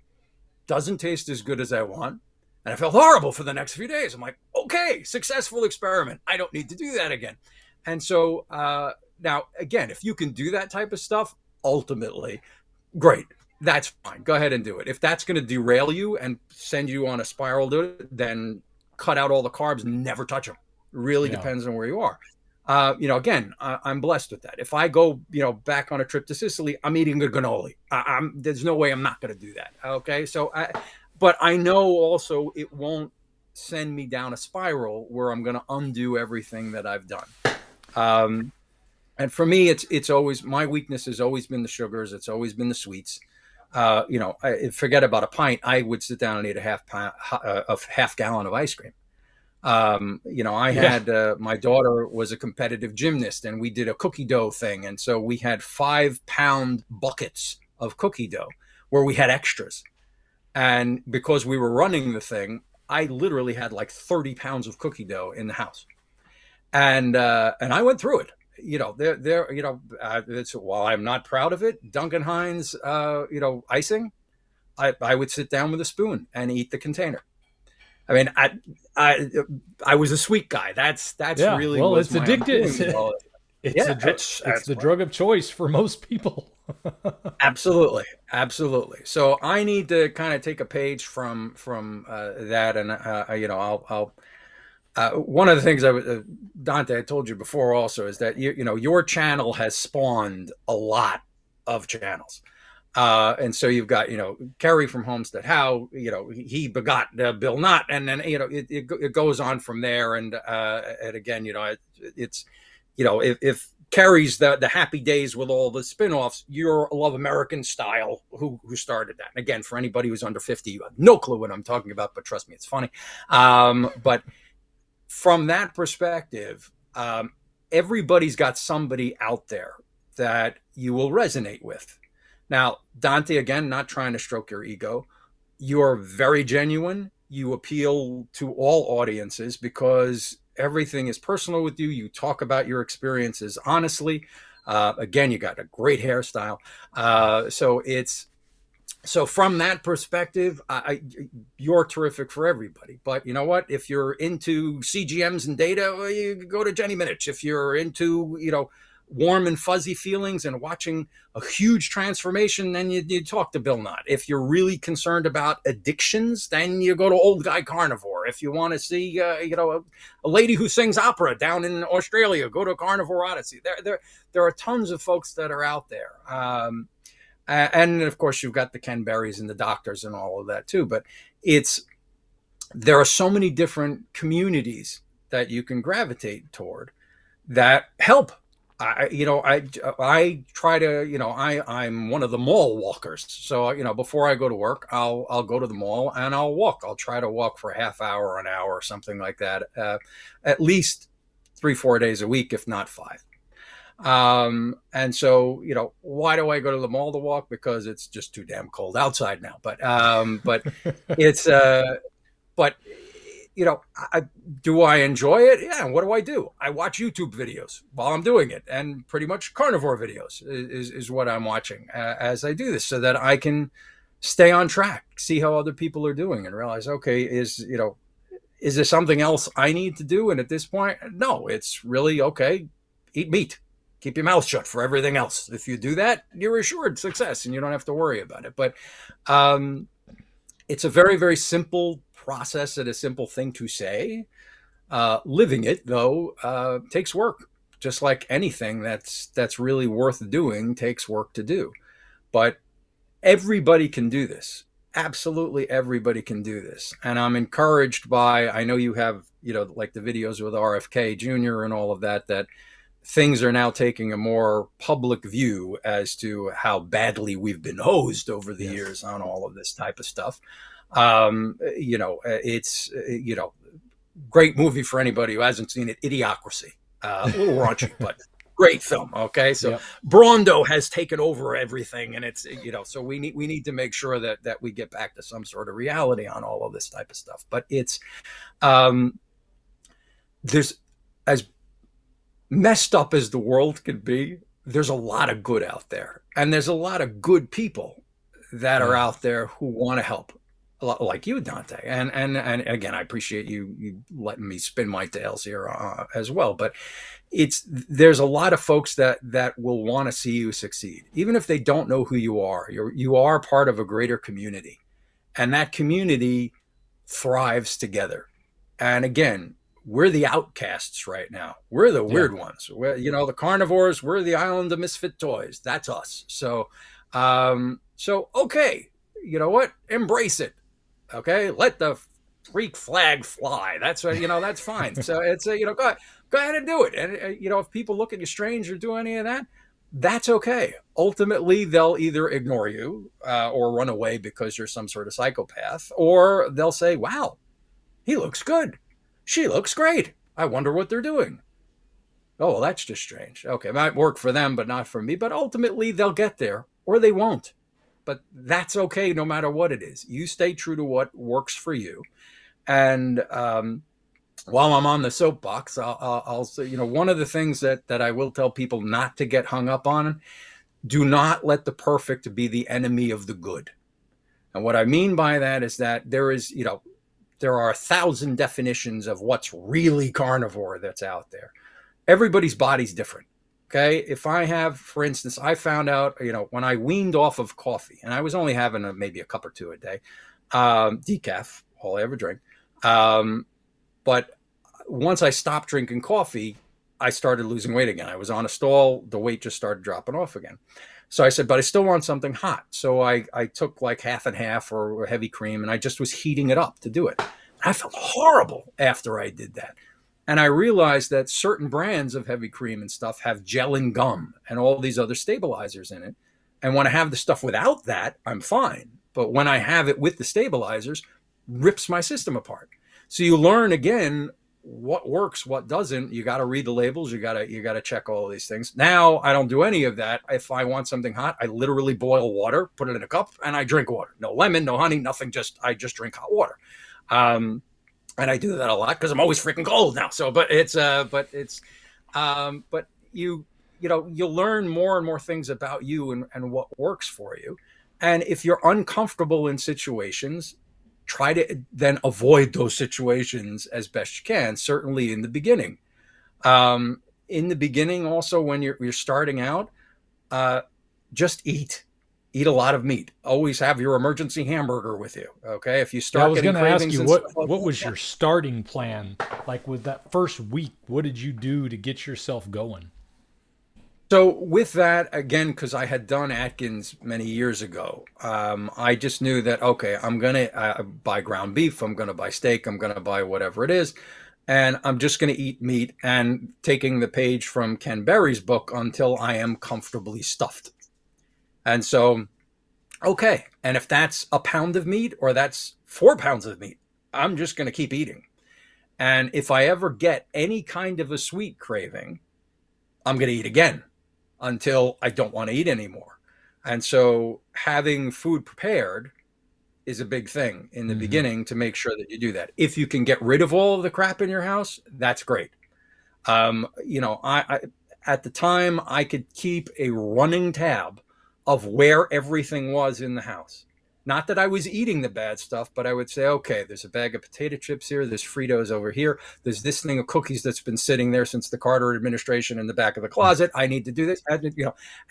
doesn't taste as good as I want. And I felt horrible for the next few days. I'm like, okay, successful experiment. I don't need to do that again. And so now, again, if you can do that type of stuff, ultimately, great. That's fine. Go ahead and do it. If that's going to derail you and send you on a spiral to it, then cut out all the carbs, never touch them. Really Yeah. depends on where you are. Again, I'm blessed with that. If I go, back on a trip to Sicily, I'm eating a cannoli. There's no way I'm not going to do that. Okay. But I know also it won't send me down a spiral where I'm going to undo everything that I've done. Um, and for me, it's always, my weakness has always been the sugars. It's always been the sweets. Forget about a pint. I would sit down and eat a half gallon of ice cream. I Yeah. had my daughter was a competitive gymnast, and we did a cookie dough thing, and so we had 5 pound buckets of cookie dough where we had extras. And because we were running the thing, I literally had like 30 pounds of cookie dough in the house, and I went through it. While I'm not proud of it, Duncan Hines, icing, I would sit down with a spoon and eat the container. I mean, I, I was a sweet guy. That's Yeah. really Well, was it's my undoing. addictive. Well, It's yeah, a it's that's the drug of choice for most people. absolutely, absolutely. So I need to kind of take a page from that, and I'll one of the things Dante, I told you before also is that your channel has spawned a lot of channels. And so you've got, Kerry from Homestead How, he begot Bill Knott, and then, it goes on from there. And again, it's, if Kerry's the happy days with all the spinoffs, you're Love American Style, who started that. And again, for anybody who's under 50, you have no clue what I'm talking about, but trust me, it's funny. But from that perspective, everybody's got somebody out there that you will resonate with. Now, Dante, again, not trying to stroke your ego, you're very genuine. You appeal to all audiences because everything is personal with you. You talk about your experiences honestly. Again, you got a great hairstyle. So from that perspective, you're terrific for everybody. But you know what? If you're into CGMs and data, well, you go to Jenny Minich. If you're into, warm and fuzzy feelings and watching a huge transformation, then you talk to Bill Knott. If you're really concerned about addictions, then you go to Old Guy Carnivore. If you want to see, a lady who sings opera down in Australia, go to Carnivore Odyssey. There are tons of folks that are out there. And of course, you've got the Ken Berries and the doctors and all of that too. But there are so many different communities that you can gravitate toward that help. I try to, I'm one of the mall walkers. So, before I go to work, I'll go to the mall and I'll walk. I'll try to walk for a half hour, an hour, or something like that, at least 3, 4 days a week, if not 5. And so, why do I go to the mall to walk? Because it's just too damn cold outside now. But it's, but I do I enjoy it? Yeah. And what do? I watch YouTube videos while I'm doing it, and pretty much carnivore videos is what I'm watching as I do this, so that I can stay on track, see how other people are doing, and realize, okay, is there something else I need to do? And at this point, no, it's really okay. Eat meat. Keep your mouth shut for everything else. If you do that, you're assured success, and you don't have to worry about it. But um, it's a very, very simple process and a simple thing to say. Living it, though, takes work. Just like anything that's really worth doing takes work to do. But everybody can do this. Absolutely everybody can do this. And I'm encouraged by, I know you have, like the videos with RFK Jr. and all of that, that things are now taking a more public view as to how badly we've been hosed over the Yes. years on all of this type of stuff. It's, great movie for anybody who hasn't seen it, Idiocracy. A little raunchy, but Great film. Okay, so Yep. Brondo has taken over everything, and it's, so we need to make sure that we get back to some sort of reality on all of this type of stuff. But it's um, there's as messed up as the world could be. There's a lot of good out there, and there's a lot of good people that are Yeah. out there who want to help, a lot like you, Dante. And again, I appreciate you letting me spin my tails here as well. But there's a lot of folks that will want to see you succeed, even if they don't know who you are. You are part of a greater community, and that community thrives together. And again, we're the outcasts right now. We're the Yeah. weird ones. The carnivores. We're the island of misfit toys. That's us. So okay, you know what? Embrace it. Okay, let the freak flag fly. That's fine. So it's go ahead and do it. And if people look at you strange or do any of that, that's okay. Ultimately, they'll either ignore you or run away because you're some sort of psychopath, or they'll say, "Wow, he looks good. She looks great. I wonder what they're doing." Oh, well, that's just strange. Okay, it might work for them, but not for me. But ultimately, they'll get there or they won't. But that's okay no matter what it is. You stay true to what works for you. And while I'm on the soapbox, I'll say, one of the things that I will tell people not to get hung up on: do not let the perfect be the enemy of the good. And what I mean by that is that there are 1,000 definitions of what's really carnivore that's out there. Everybody's body's different. Okay. If I have, for instance, I found out, when I weaned off of coffee, and I was only having maybe a cup or two a day, decaf, all I ever drink. But once I stopped drinking coffee, I started losing weight again. I was on a stall. The weight just started dropping off again. So I said, but I still want something hot. So I took like half and half or heavy cream, and I just was heating it up to do it. I felt horrible after I did that. And I realized that certain brands of heavy cream and stuff have gel and gum and all these other stabilizers in it. And when I have the stuff without that, I'm fine. But when I have it with the stabilizers, rips my system apart. So you learn again what works, what doesn't. You got to read the labels. You got to check all of these things. Now I don't do any of that. If I want something hot, I literally boil water, put it in a cup, and I drink water. No lemon, no honey, nothing. I just drink hot water. And I do that a lot because I'm always freaking cold now. So, but you'll learn more and more things about you and what works for you. And if you're uncomfortable in situations, try to then avoid those situations as best you can. Certainly in the beginning. In the beginning, also when you're starting out, just eat a lot of meat. Always have your emergency hamburger with you. Okay. If you Yeah, I start was getting going to ask cravings you and stuff like what that, was your starting plan? Like with that first week, what did you do to get yourself going? so with that, again, because I had done Atkins many years ago, I just knew that, okay, I'm gonna buy ground beef, I'm gonna buy steak, I'm gonna buy whatever it is, and I'm just gonna eat meat and taking the page from Ken Berry's book until I am comfortably stuffed. And so, okay, and if that's a pound of meat or that's 4 pounds of meat, I'm just gonna keep eating. And if I ever get any kind of a sweet craving, I'm gonna eat again until I don't want to eat anymore. And so having food prepared is a big thing in the Mm-hmm. beginning to make sure that you do that. If you can get rid of all of the crap in your house, that's great. I at the time I could keep a running tab of where everything was in the house. Not that I was eating the bad stuff, but I would say, okay, there's a bag of potato chips here. There's Fritos over here. There's this thing of cookies that's been sitting there since the Carter administration in the back of the closet. I need to do this.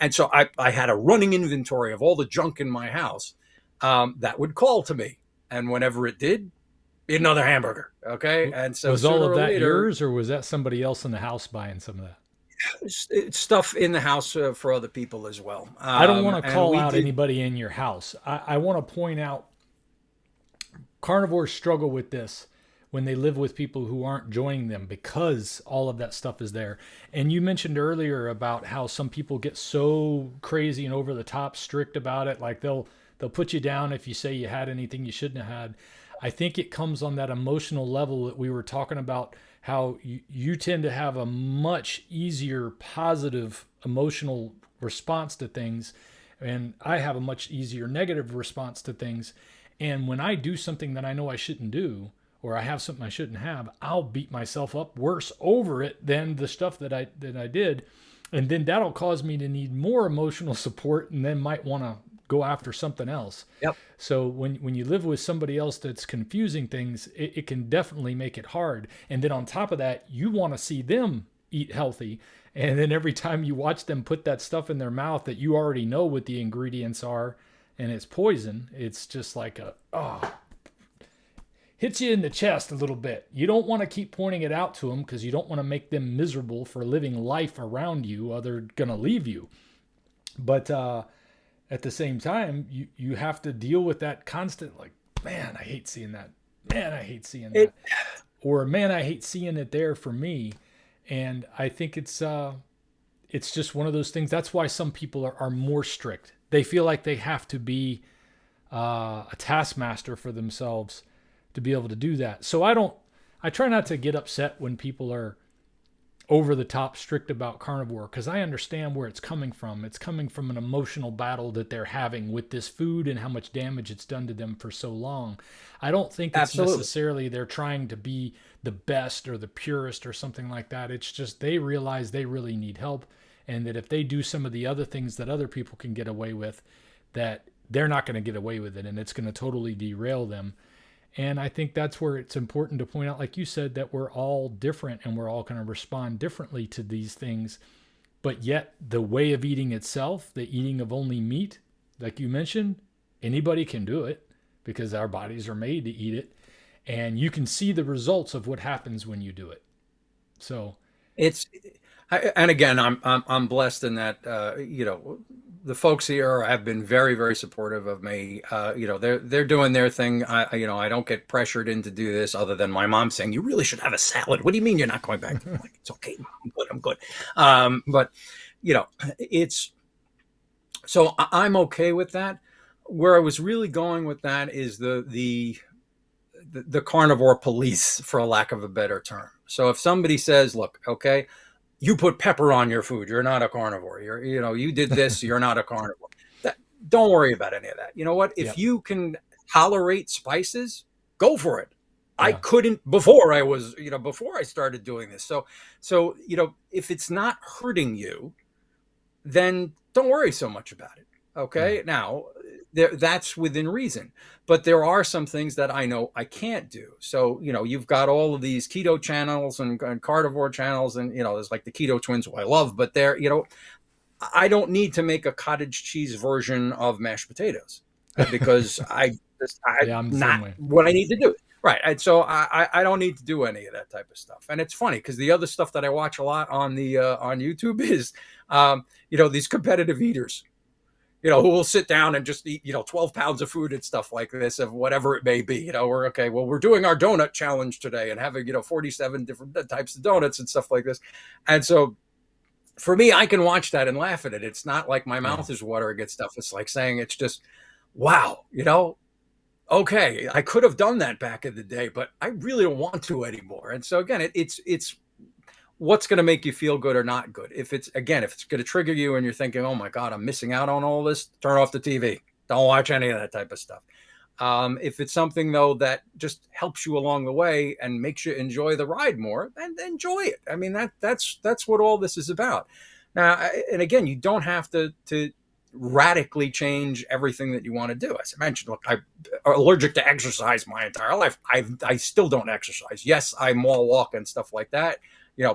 And so I had a running inventory of all the junk in my house that would call to me. And whenever it did, another hamburger. Okay. And so Was all sooner of or that later, yours, or was that somebody else in the house buying some of that? it's stuff in the house for other people as well. I don't want to And call we out did. anybody in your house. I want to point out carnivores struggle with this when they live with people who aren't joining them because all of that stuff is there. And you mentioned earlier about how some people get so crazy and over the top strict about it, like they'll put you down if you say you had anything you shouldn't have had. I think it comes on that emotional level that we were talking about, how you tend to have a much easier positive emotional response to things, and I have a much easier negative response to things. And when I do something that I know I shouldn't do, or I have something I shouldn't have, I'll beat myself up worse over it than the stuff that I did. And then that'll cause me to need more emotional support, and then might want to go after something else. Yep. So when you live with somebody else that's confusing things, it can definitely make it hard. And then on top of that, you want to see them eat healthy. And then every time you watch them put that stuff in their mouth that you already know what the ingredients are, and it's poison, it's just like hits you in the chest a little bit. You don't want to keep pointing it out to them because you don't want to make them miserable for living life around you, or they're going to leave you. But at the same time, you have to deal with that constant, like, man, I hate seeing that. Man, I hate seeing that. It, Or, man, I hate seeing it there for me. And I think it's just one of those things. That's why some people are more strict. They feel like they have to be a taskmaster for themselves to be able to do that. So I try not to get upset when people are over the top strict about carnivore, because I understand where it's coming from. It's coming from an emotional battle that they're having with this food and how much damage it's done to them for so long. I don't think it's absolutely. necessarily they're trying to be the best or the purest or something like that. It's just they realize they really need help, and that if they do some of the other things that other people can get away with, that they're not going to get away with it, and it's going to totally derail them. And I think that's where it's important to point out, like you said, that we're all different and we're all going to respond differently to these things. But yet, the way of eating itself, the eating of only meat, like you mentioned, anybody can do it because our bodies are made to eat it. And you can see the results of what happens when you do it. So, It's and again, I'm blessed in that the folks here have been very, very supportive of me. They're doing their thing. I don't get pressured in to do this, other than my mom saying, "You really should have a salad." What do you mean you're not going back? I'm like, it's okay, Mom, I'm good. I'm good. But it's so I'm okay with that. Where I was really going with that is the carnivore police, for a lack of a better term. So if somebody says, "Look, okay, you put pepper on your food, you're not a carnivore. You did this, you're not a carnivore." Don't worry about any of that. You know what? If yeah, you can tolerate spices, go for it. I yeah, couldn't before I started doing this. So if it's not hurting you, then don't worry so much about it. yeah, Okay. Now, that's within reason. But there are some things that I know I can't do. So, you've got all of these keto channels and carnivore channels, and, there's like the keto twins, who I love, but I don't need to make a cottage cheese version of mashed potatoes because I yeah. I'm the same not way. what I need to do. Right. And so I don't need to do any of that type of stuff. And it's funny because the other stuff that I watch a lot on YouTube is, these competitive eaters, who will sit down and just eat, 12 pounds of food and stuff like this, of whatever it may be. We're okay. Well, we're doing our donut challenge today and having, 47 different types of donuts and stuff like this. And so for me, I can watch that and laugh at it. It's not like my Yeah, mouth is watering at stuff. It's like saying, it's just, wow, okay, I could have done that back in the day, but I really don't want to anymore. And so again, it's what's going to make you feel good or not good. If it's going to trigger you and you're thinking, "Oh my God, I'm missing out on all this," turn off the TV. Don't watch any of that type of stuff. If it's something though that just helps you along the way and makes you enjoy the ride more, then enjoy it. I mean, that's what all this is about. Now, and again, you don't have to radically change everything that you want to do. As I mentioned, look, I'm allergic to exercise my entire life. I still don't exercise. Yes, I mall walk and stuff like that.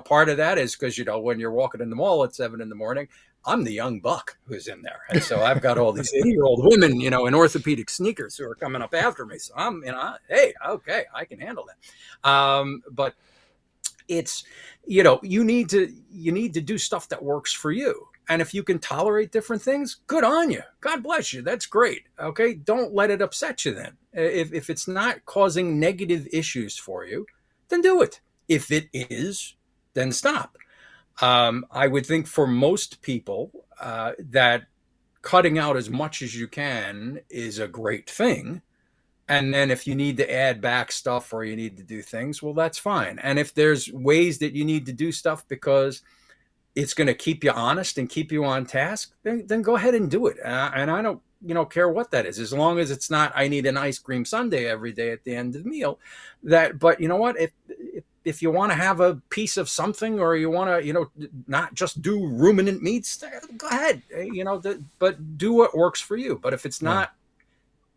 Part of that is because, when you're walking in the mall at 7 in the morning, I'm the young buck who's in there. And so I've got all these 80-year-old women, in orthopedic sneakers who are coming up after me. So I'm, hey, okay, I can handle that. But it's, you need to do stuff that works for you. And if you can tolerate different things, good on you. God bless you. That's great. Okay. Don't let it upset you then. If it's not causing negative issues for you, then do it. If it is, then stop. I would think for most people that cutting out as much as you can is a great thing. And then if you need to add back stuff or you need to do things, well, that's fine. And if there's ways that you need to do stuff because it's going to keep you honest and keep you on task, then go ahead and do it. And I don't, care what that is, as long as it's not, I need an ice cream sundae every day at the end of the meal. But you know what? If you want to have a piece of something, or you want to, not just do ruminant meats, go ahead, but do what works for you. But if it's Yeah. not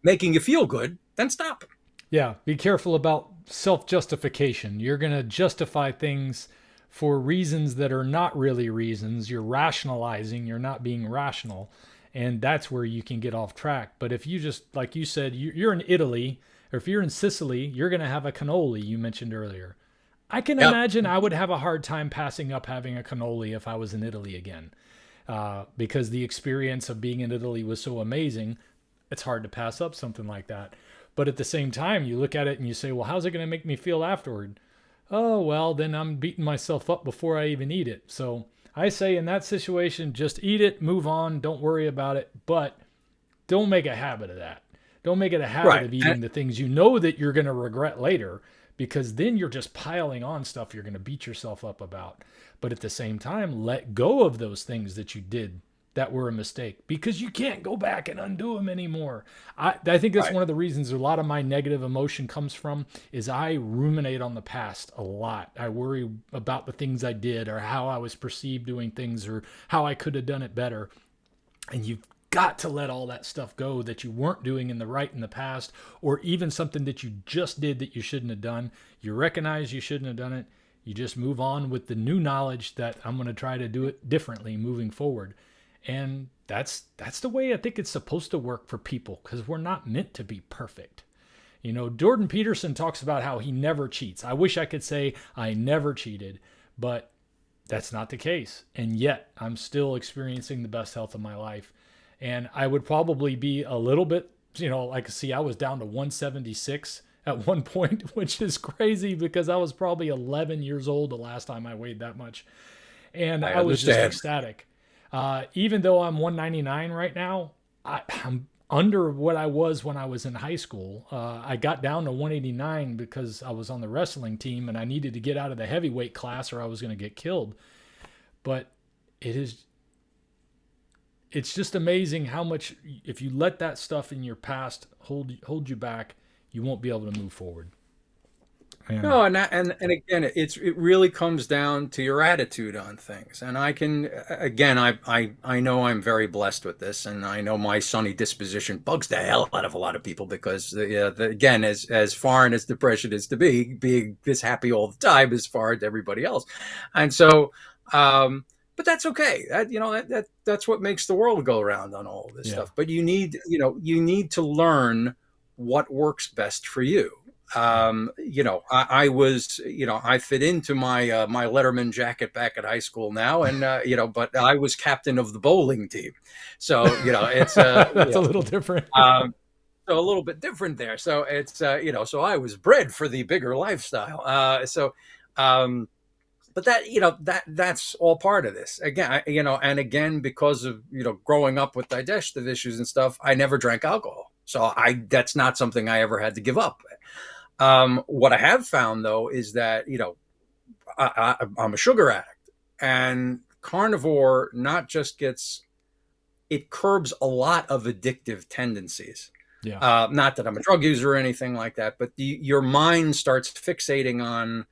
making you feel good, then stop. Yeah, be careful about self justification. You're going to justify things for reasons that are not really reasons. You're rationalizing, you're not being rational. And that's where you can get off track. But if you just, like you said, you're in Italy, or if you're in Sicily, you're going to have a cannoli you mentioned earlier. I can Yep. imagine I would have a hard time passing up having a cannoli if I was in Italy again, because the experience of being in Italy was so amazing. It's hard to pass up something like that. But at the same time, you look at it and you say, well, how's it going to make me feel afterward? Oh, well, then I'm beating myself up before I even eat it. So I say in that situation, just eat it, move on, don't worry about it, but don't make a habit of that. Don't make it a habit Right. of eating the things you know that you're going to regret later, because then you're just piling on stuff you're going to beat yourself up about. But at the same time, let go of those things that you did that were a mistake, because you can't go back and undo them anymore. I think that's Right. one of the reasons a lot of my negative emotion comes from, is I ruminate on the past a lot. I worry about the things I did, or how I was perceived doing things, or how I could have done it better. And you've got to let all that stuff go that you weren't doing in the right in the past, or even something that you just did that you shouldn't have done. You recognize you shouldn't have done it. You just move on with the new knowledge that I'm going to try to do it differently moving forward. And that's the way I think it's supposed to work for people, because we're not meant to be perfect. Jordan Peterson talks about how he never cheats. I wish I could say I never cheated, but that's not the case. And yet I'm still experiencing the best health of my life. And I would probably be a little bit, like, see, I was down to 176 at one point, which is crazy because I was probably 11 years old the last time I weighed that much. And I I was just understand. ecstatic. Even though I'm 199 right now, I'm under what I was when I was in high school. I got down to 189 because I was on the wrestling team and I needed to get out of the heavyweight class or I was going to get killed. But it is, it's just amazing how much, if you let that stuff in your past hold you back, you won't be able to move forward. And No, and again, it really comes down to your attitude on things. And I can, again, I know I'm very blessed with this, and I know my sunny disposition bugs the hell out of a lot of people because, again, as foreign as depression is to be, being this happy all the time is foreign to everybody else, and so. But that's okay. That's what makes the world go around on all of this yeah, stuff. But you need to learn what works best for you. yeah. I was, I fit into my Letterman jacket back at high school now, and but I was captain of the bowling team, so it's That's a little different. so a little bit different there. So it's so I was bred for the bigger lifestyle. But that's all part of this. Again, and again, because of growing up with digestive issues and stuff, I never drank alcohol, so I that's not something I ever had to give up. What I have found though is that I'm a sugar addict, and carnivore not just it curbs a lot of addictive tendencies. Yeah, Not that I'm a drug user or anything like that, but your mind starts fixating on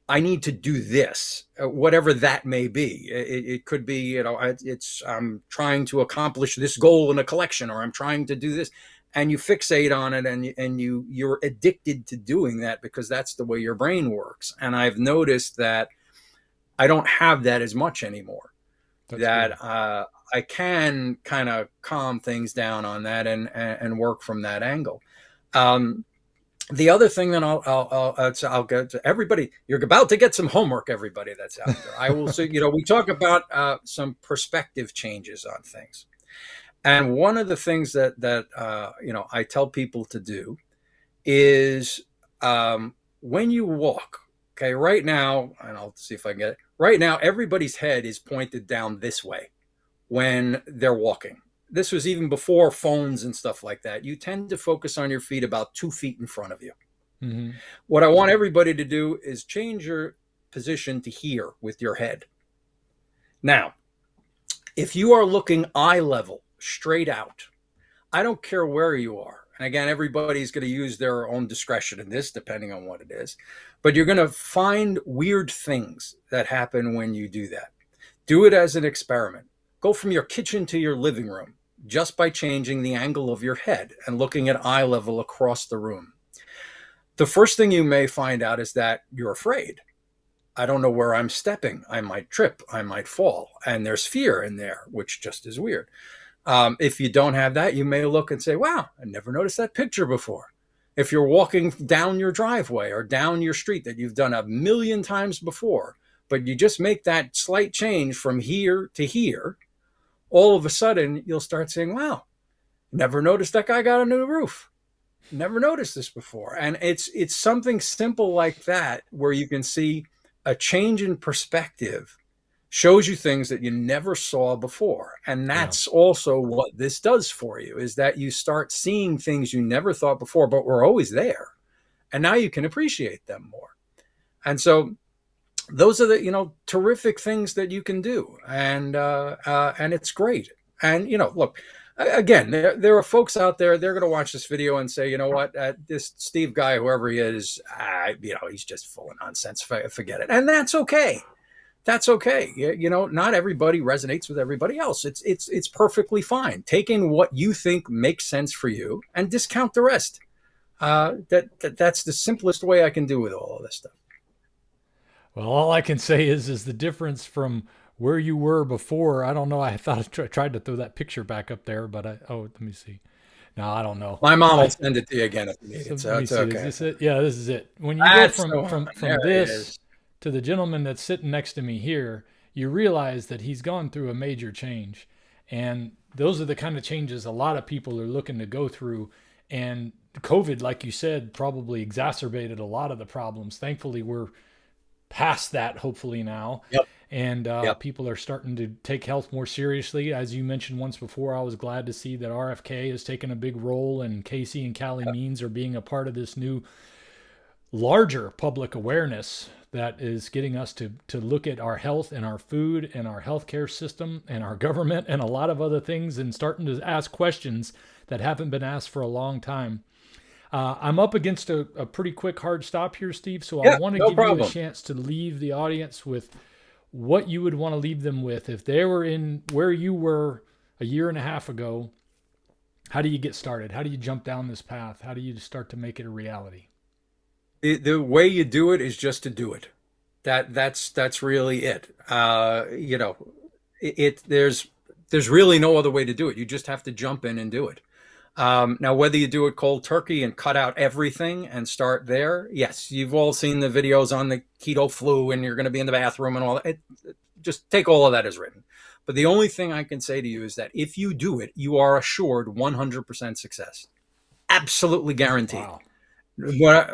I need to do this, whatever that may be. It could be, it's I'm trying to accomplish this goal in a collection, or I'm trying to do this, and you fixate on it, and you're addicted to doing that because that's the way your brain works. And I've noticed that I don't have that as much anymore. that's good. That I can kind of calm things down on that and work from that angle. Um, the other thing that I'll go to everybody. You're about to get some homework, everybody that's out there. I will say, we talk about some perspective changes on things, and one of the things that I tell people to do is when you walk. Okay, right now, and I'll see if I can get it. Right now, everybody's head is pointed down this way when they're walking. this was even before phones and stuff like that, you tend to focus on your feet about 2 feet in front of you. Mm-hmm. What I want everybody to do is change your position to here with your head. Now, if you are looking eye level straight out, I don't care where you are. And again, everybody's going to use their own discretion in this, depending on what it is. But you're going to find weird things that happen when you do that. Do it as an experiment. Go from your kitchen to your living room just by changing the angle of your head and looking at eye level across the room. The first thing you may find out is that you're afraid. I don't know where I'm stepping. I might trip. I might fall. And there's fear in there, which just is weird. If you don't have that, you may look and say, wow, I never noticed that picture before. If you're walking down your driveway or down your street that you've done a million times before, but you just make that slight change from here to here, all of a sudden you'll start saying, wow, never noticed that guy got a new roof. Never noticed this before. And it's something simple like that where you can see a change in perspective shows you things that you never saw before. And that's also what this does for you, is that you start seeing things you never thought before, but were always there. And now you can appreciate them more. And so those are the, terrific things that you can do. And it's great. And, look, again, there are folks out there, they're going to watch this video and say, you know what, this Steve guy, whoever he is, he's just full of nonsense. Forget it. And that's okay. That's okay. Not everybody resonates with everybody else. It's perfectly fine. Taking what you think makes sense for you and discount the rest. That's the simplest way I can do with all of this stuff. Well, all I can say is the difference from where you were before. I don't know. I thought I tried to throw that picture back up there, but let me see. No, I don't know. My mom will send it to you again if you need it. So Let me it's see. okay. Is this it? Yeah, this is it. When you go from this to the gentleman that's sitting next to me here, you realize that he's gone through a major change. And those are the kind of changes a lot of people are looking to go through. And COVID, like you said, probably exacerbated a lot of the problems. Thankfully, we're past that, hopefully now. Yep. And people are starting to take health more seriously. As you mentioned once before, I was glad to see that RFK has taken a big role, and Casey and Callie Means are being a part of this new larger public awareness that is getting us to look at our health and our food and our healthcare system and our government and a lot of other things, and starting to ask questions that haven't been asked for a long time. I'm up against a pretty quick hard stop here, Steve, so I want to give you a chance to leave the audience with what you would want to leave them with. If they were in where you were a year and a half ago, how do you get started? How do you jump down this path? How do you start to make it a reality? The way you do it is just to do it. That's really it. There's really no other way to do it. You just have to jump in and do it. Now, whether you do it cold turkey and cut out everything and start there, yes, you've all seen the videos on the keto flu and you're going to be in the bathroom and all that. Just take all of that as written. But the only thing I can say to you is that if you do it, you are assured 100% success. Absolutely guaranteed. Wow.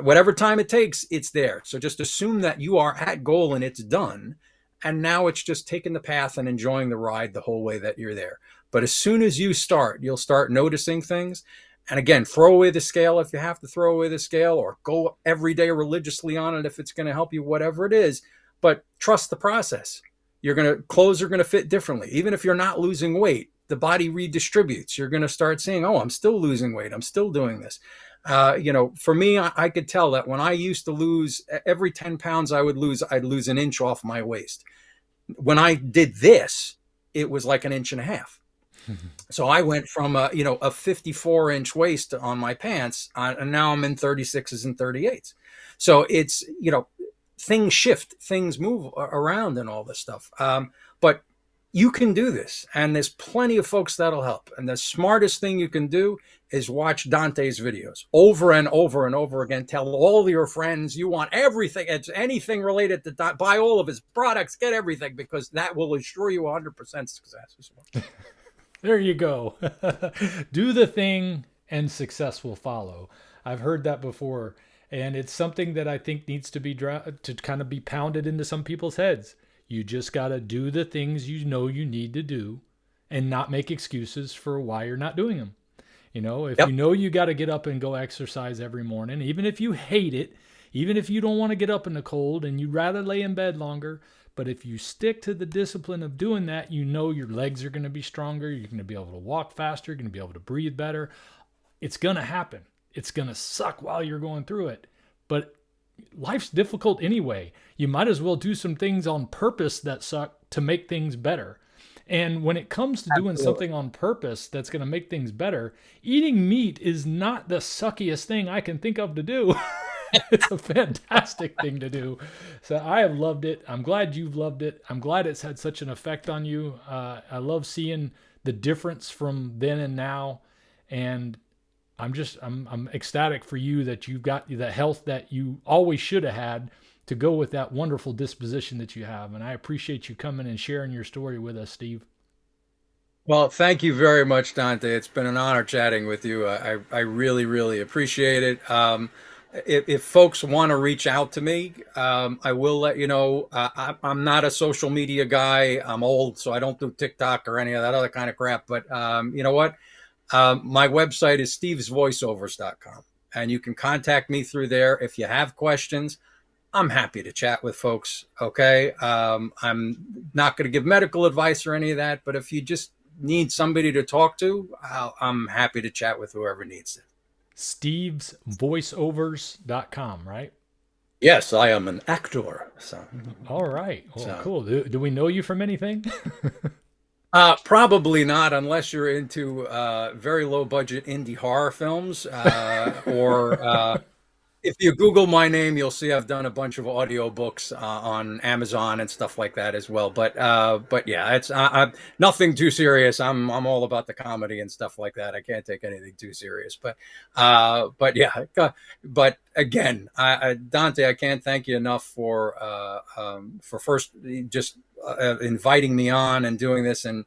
Whatever time it takes, it's there. So just assume that you are at goal and it's done. And now it's just taking the path and enjoying the ride the whole way that you're there. But as soon as you start, you'll start noticing things. And again, throw away the scale if you have to throw away the scale, or go every day religiously on it if it's going to help you, whatever it is. But trust the process. Clothes are going to fit differently. Even if you're not losing weight, the body redistributes. You're going to start seeing, oh, I'm still losing weight. I'm still doing this. For me, I could tell that when I used to lose every 10 pounds I'd lose an inch off my waist. When I did this, it was like an inch and a half. So I went from a 54-inch waist on my pants, and now I'm in 36s and 38s. So it's, things shift, things move around and all this stuff. But you can do this, and there's plenty of folks that'll help. And the smartest thing you can do is watch Dante's videos over and over and over again. Tell all your friends you want everything. It's anything related to Dante. Buy all of his products, get everything, because that will assure you 100% success. There you go. Do the thing and success will follow. I've heard that before, and it's something that I think needs to be to kind of be pounded into some people's heads. You just got to do the things you know you need to do, and not make excuses for why you're not doing them. You know, if you Yep. know you got to get up and go exercise every morning, even if you hate it, even if you don't want to get up in the cold and you'd rather lay in bed longer, but if you stick to the discipline of doing that, you know your legs are going to be stronger, you're going to be able to walk faster, you're going to be able to breathe better. It's going to happen. It's going to suck while you're going through it. But life's difficult anyway. You might as well do some things on purpose that suck to make things better. And when it comes to doing Absolutely. something on purpose that's going to make things better, eating meat is not the suckiest thing I can think of to do. It's a fantastic thing to do. So I have loved it. I'm glad you've loved it. I'm glad it's had such an effect on you. I love seeing the difference from then and now. And I'm ecstatic for you that you've got the health that you always should have had to go with that wonderful disposition that you have. And I appreciate you coming and sharing your story with us, Steve. Well, thank you very much, Dante. It's been an honor chatting with you. I really, really appreciate it. If folks want to reach out to me, I will let you know. I'm not a social media guy. I'm old, so I don't do TikTok or any of that other kind of crap. But you know what? My website is stevesvoiceovers.com, and you can contact me through there if you have questions. I'm happy to chat with folks. Okay. I'm not going to give medical advice or any of that, but if you just need somebody to talk to, I'm happy to chat with whoever needs it. stevesvoiceovers.com, right? Yes, I am an actor. So, All right. Well, so cool. Do we know you from anything? probably not unless you're into very low budget indie horror films or if you Google my name, you'll see I've done a bunch of audiobooks on Amazon and stuff like that as well. But yeah, it's nothing too serious. I'm all about the comedy and stuff like that. I can't take anything too serious. But yeah. But again, Dante, I can't thank you enough for first just inviting me on and doing this. And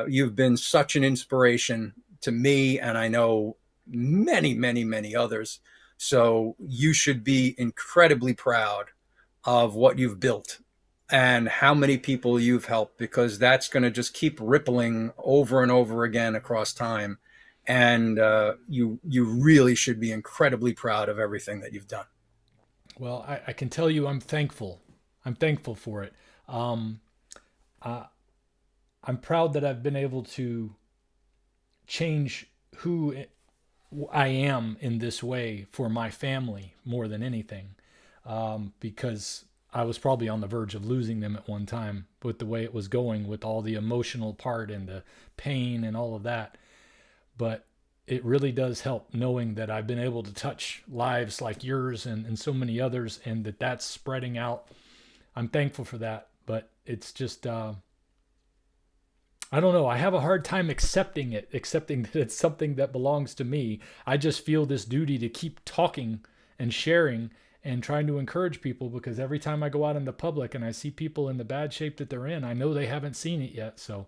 you've been such an inspiration to me, and I know many, many, many others. So you should be incredibly proud of what you've built and how many people you've helped, because that's going to just keep rippling over and over again across time. And you really should be incredibly proud of everything that you've done. Well, I can tell you I'm thankful. I'm thankful for it. Um, I, I'm proud that I've been able to change who I am in this way for my family more than anything, because I was probably on the verge of losing them at one time with the way it was going with all the emotional part and the pain and all of that. But it really does help knowing that I've been able to touch lives like yours and so many others, and that's spreading out. I'm thankful for that. But it's just, I don't know. I have a hard time accepting that it's something that belongs to me. I just feel this duty to keep talking and sharing and trying to encourage people, because every time I go out in the public and I see people in the bad shape that they're in, I know they haven't seen it yet. So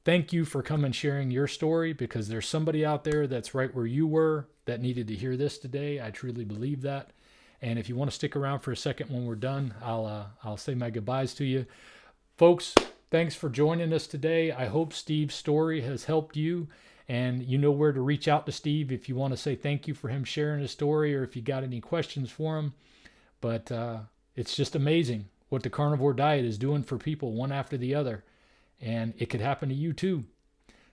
thank you for coming and sharing your story, because there's somebody out there that's right where you were that needed to hear this today. I truly believe that. And if you want to stick around for a second when we're done, I'll say my goodbyes to you. Folks, thanks for joining us today. I hope Steve's story has helped you, and you know where to reach out to Steve if you want to say thank you for him sharing his story, or if you got any questions for him. But it's just amazing what the carnivore diet is doing for people one after the other, and it could happen to you too.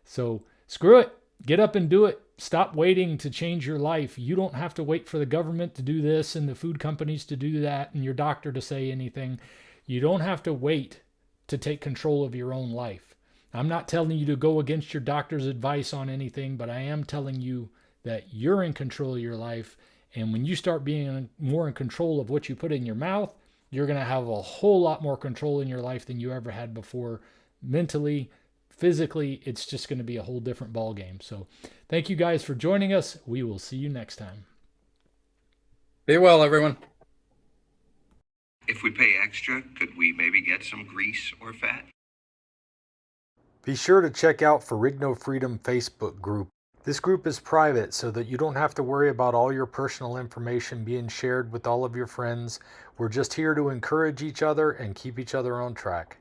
So screw it. Get up and do it. Stop waiting to change your life. You don't have to wait for the government to do this and the food companies to do that and your doctor to say anything. You don't have to wait to take control of your own life. I'm not telling you to go against your doctor's advice on anything, but I am telling you that you're in control of your life. And when you start being more in control of what you put in your mouth, you're going to have a whole lot more control in your life than you ever had before. Mentally, physically, it's just going to be a whole different ball game. So thank you guys for joining us. We will see you next time. Be well, everyone. If we pay extra, could we maybe get some grease or fat? Be sure to check out Ferrigno Freedom Facebook group. This group is private so that you don't have to worry about all your personal information being shared with all of your friends. We're just here to encourage each other and keep each other on track.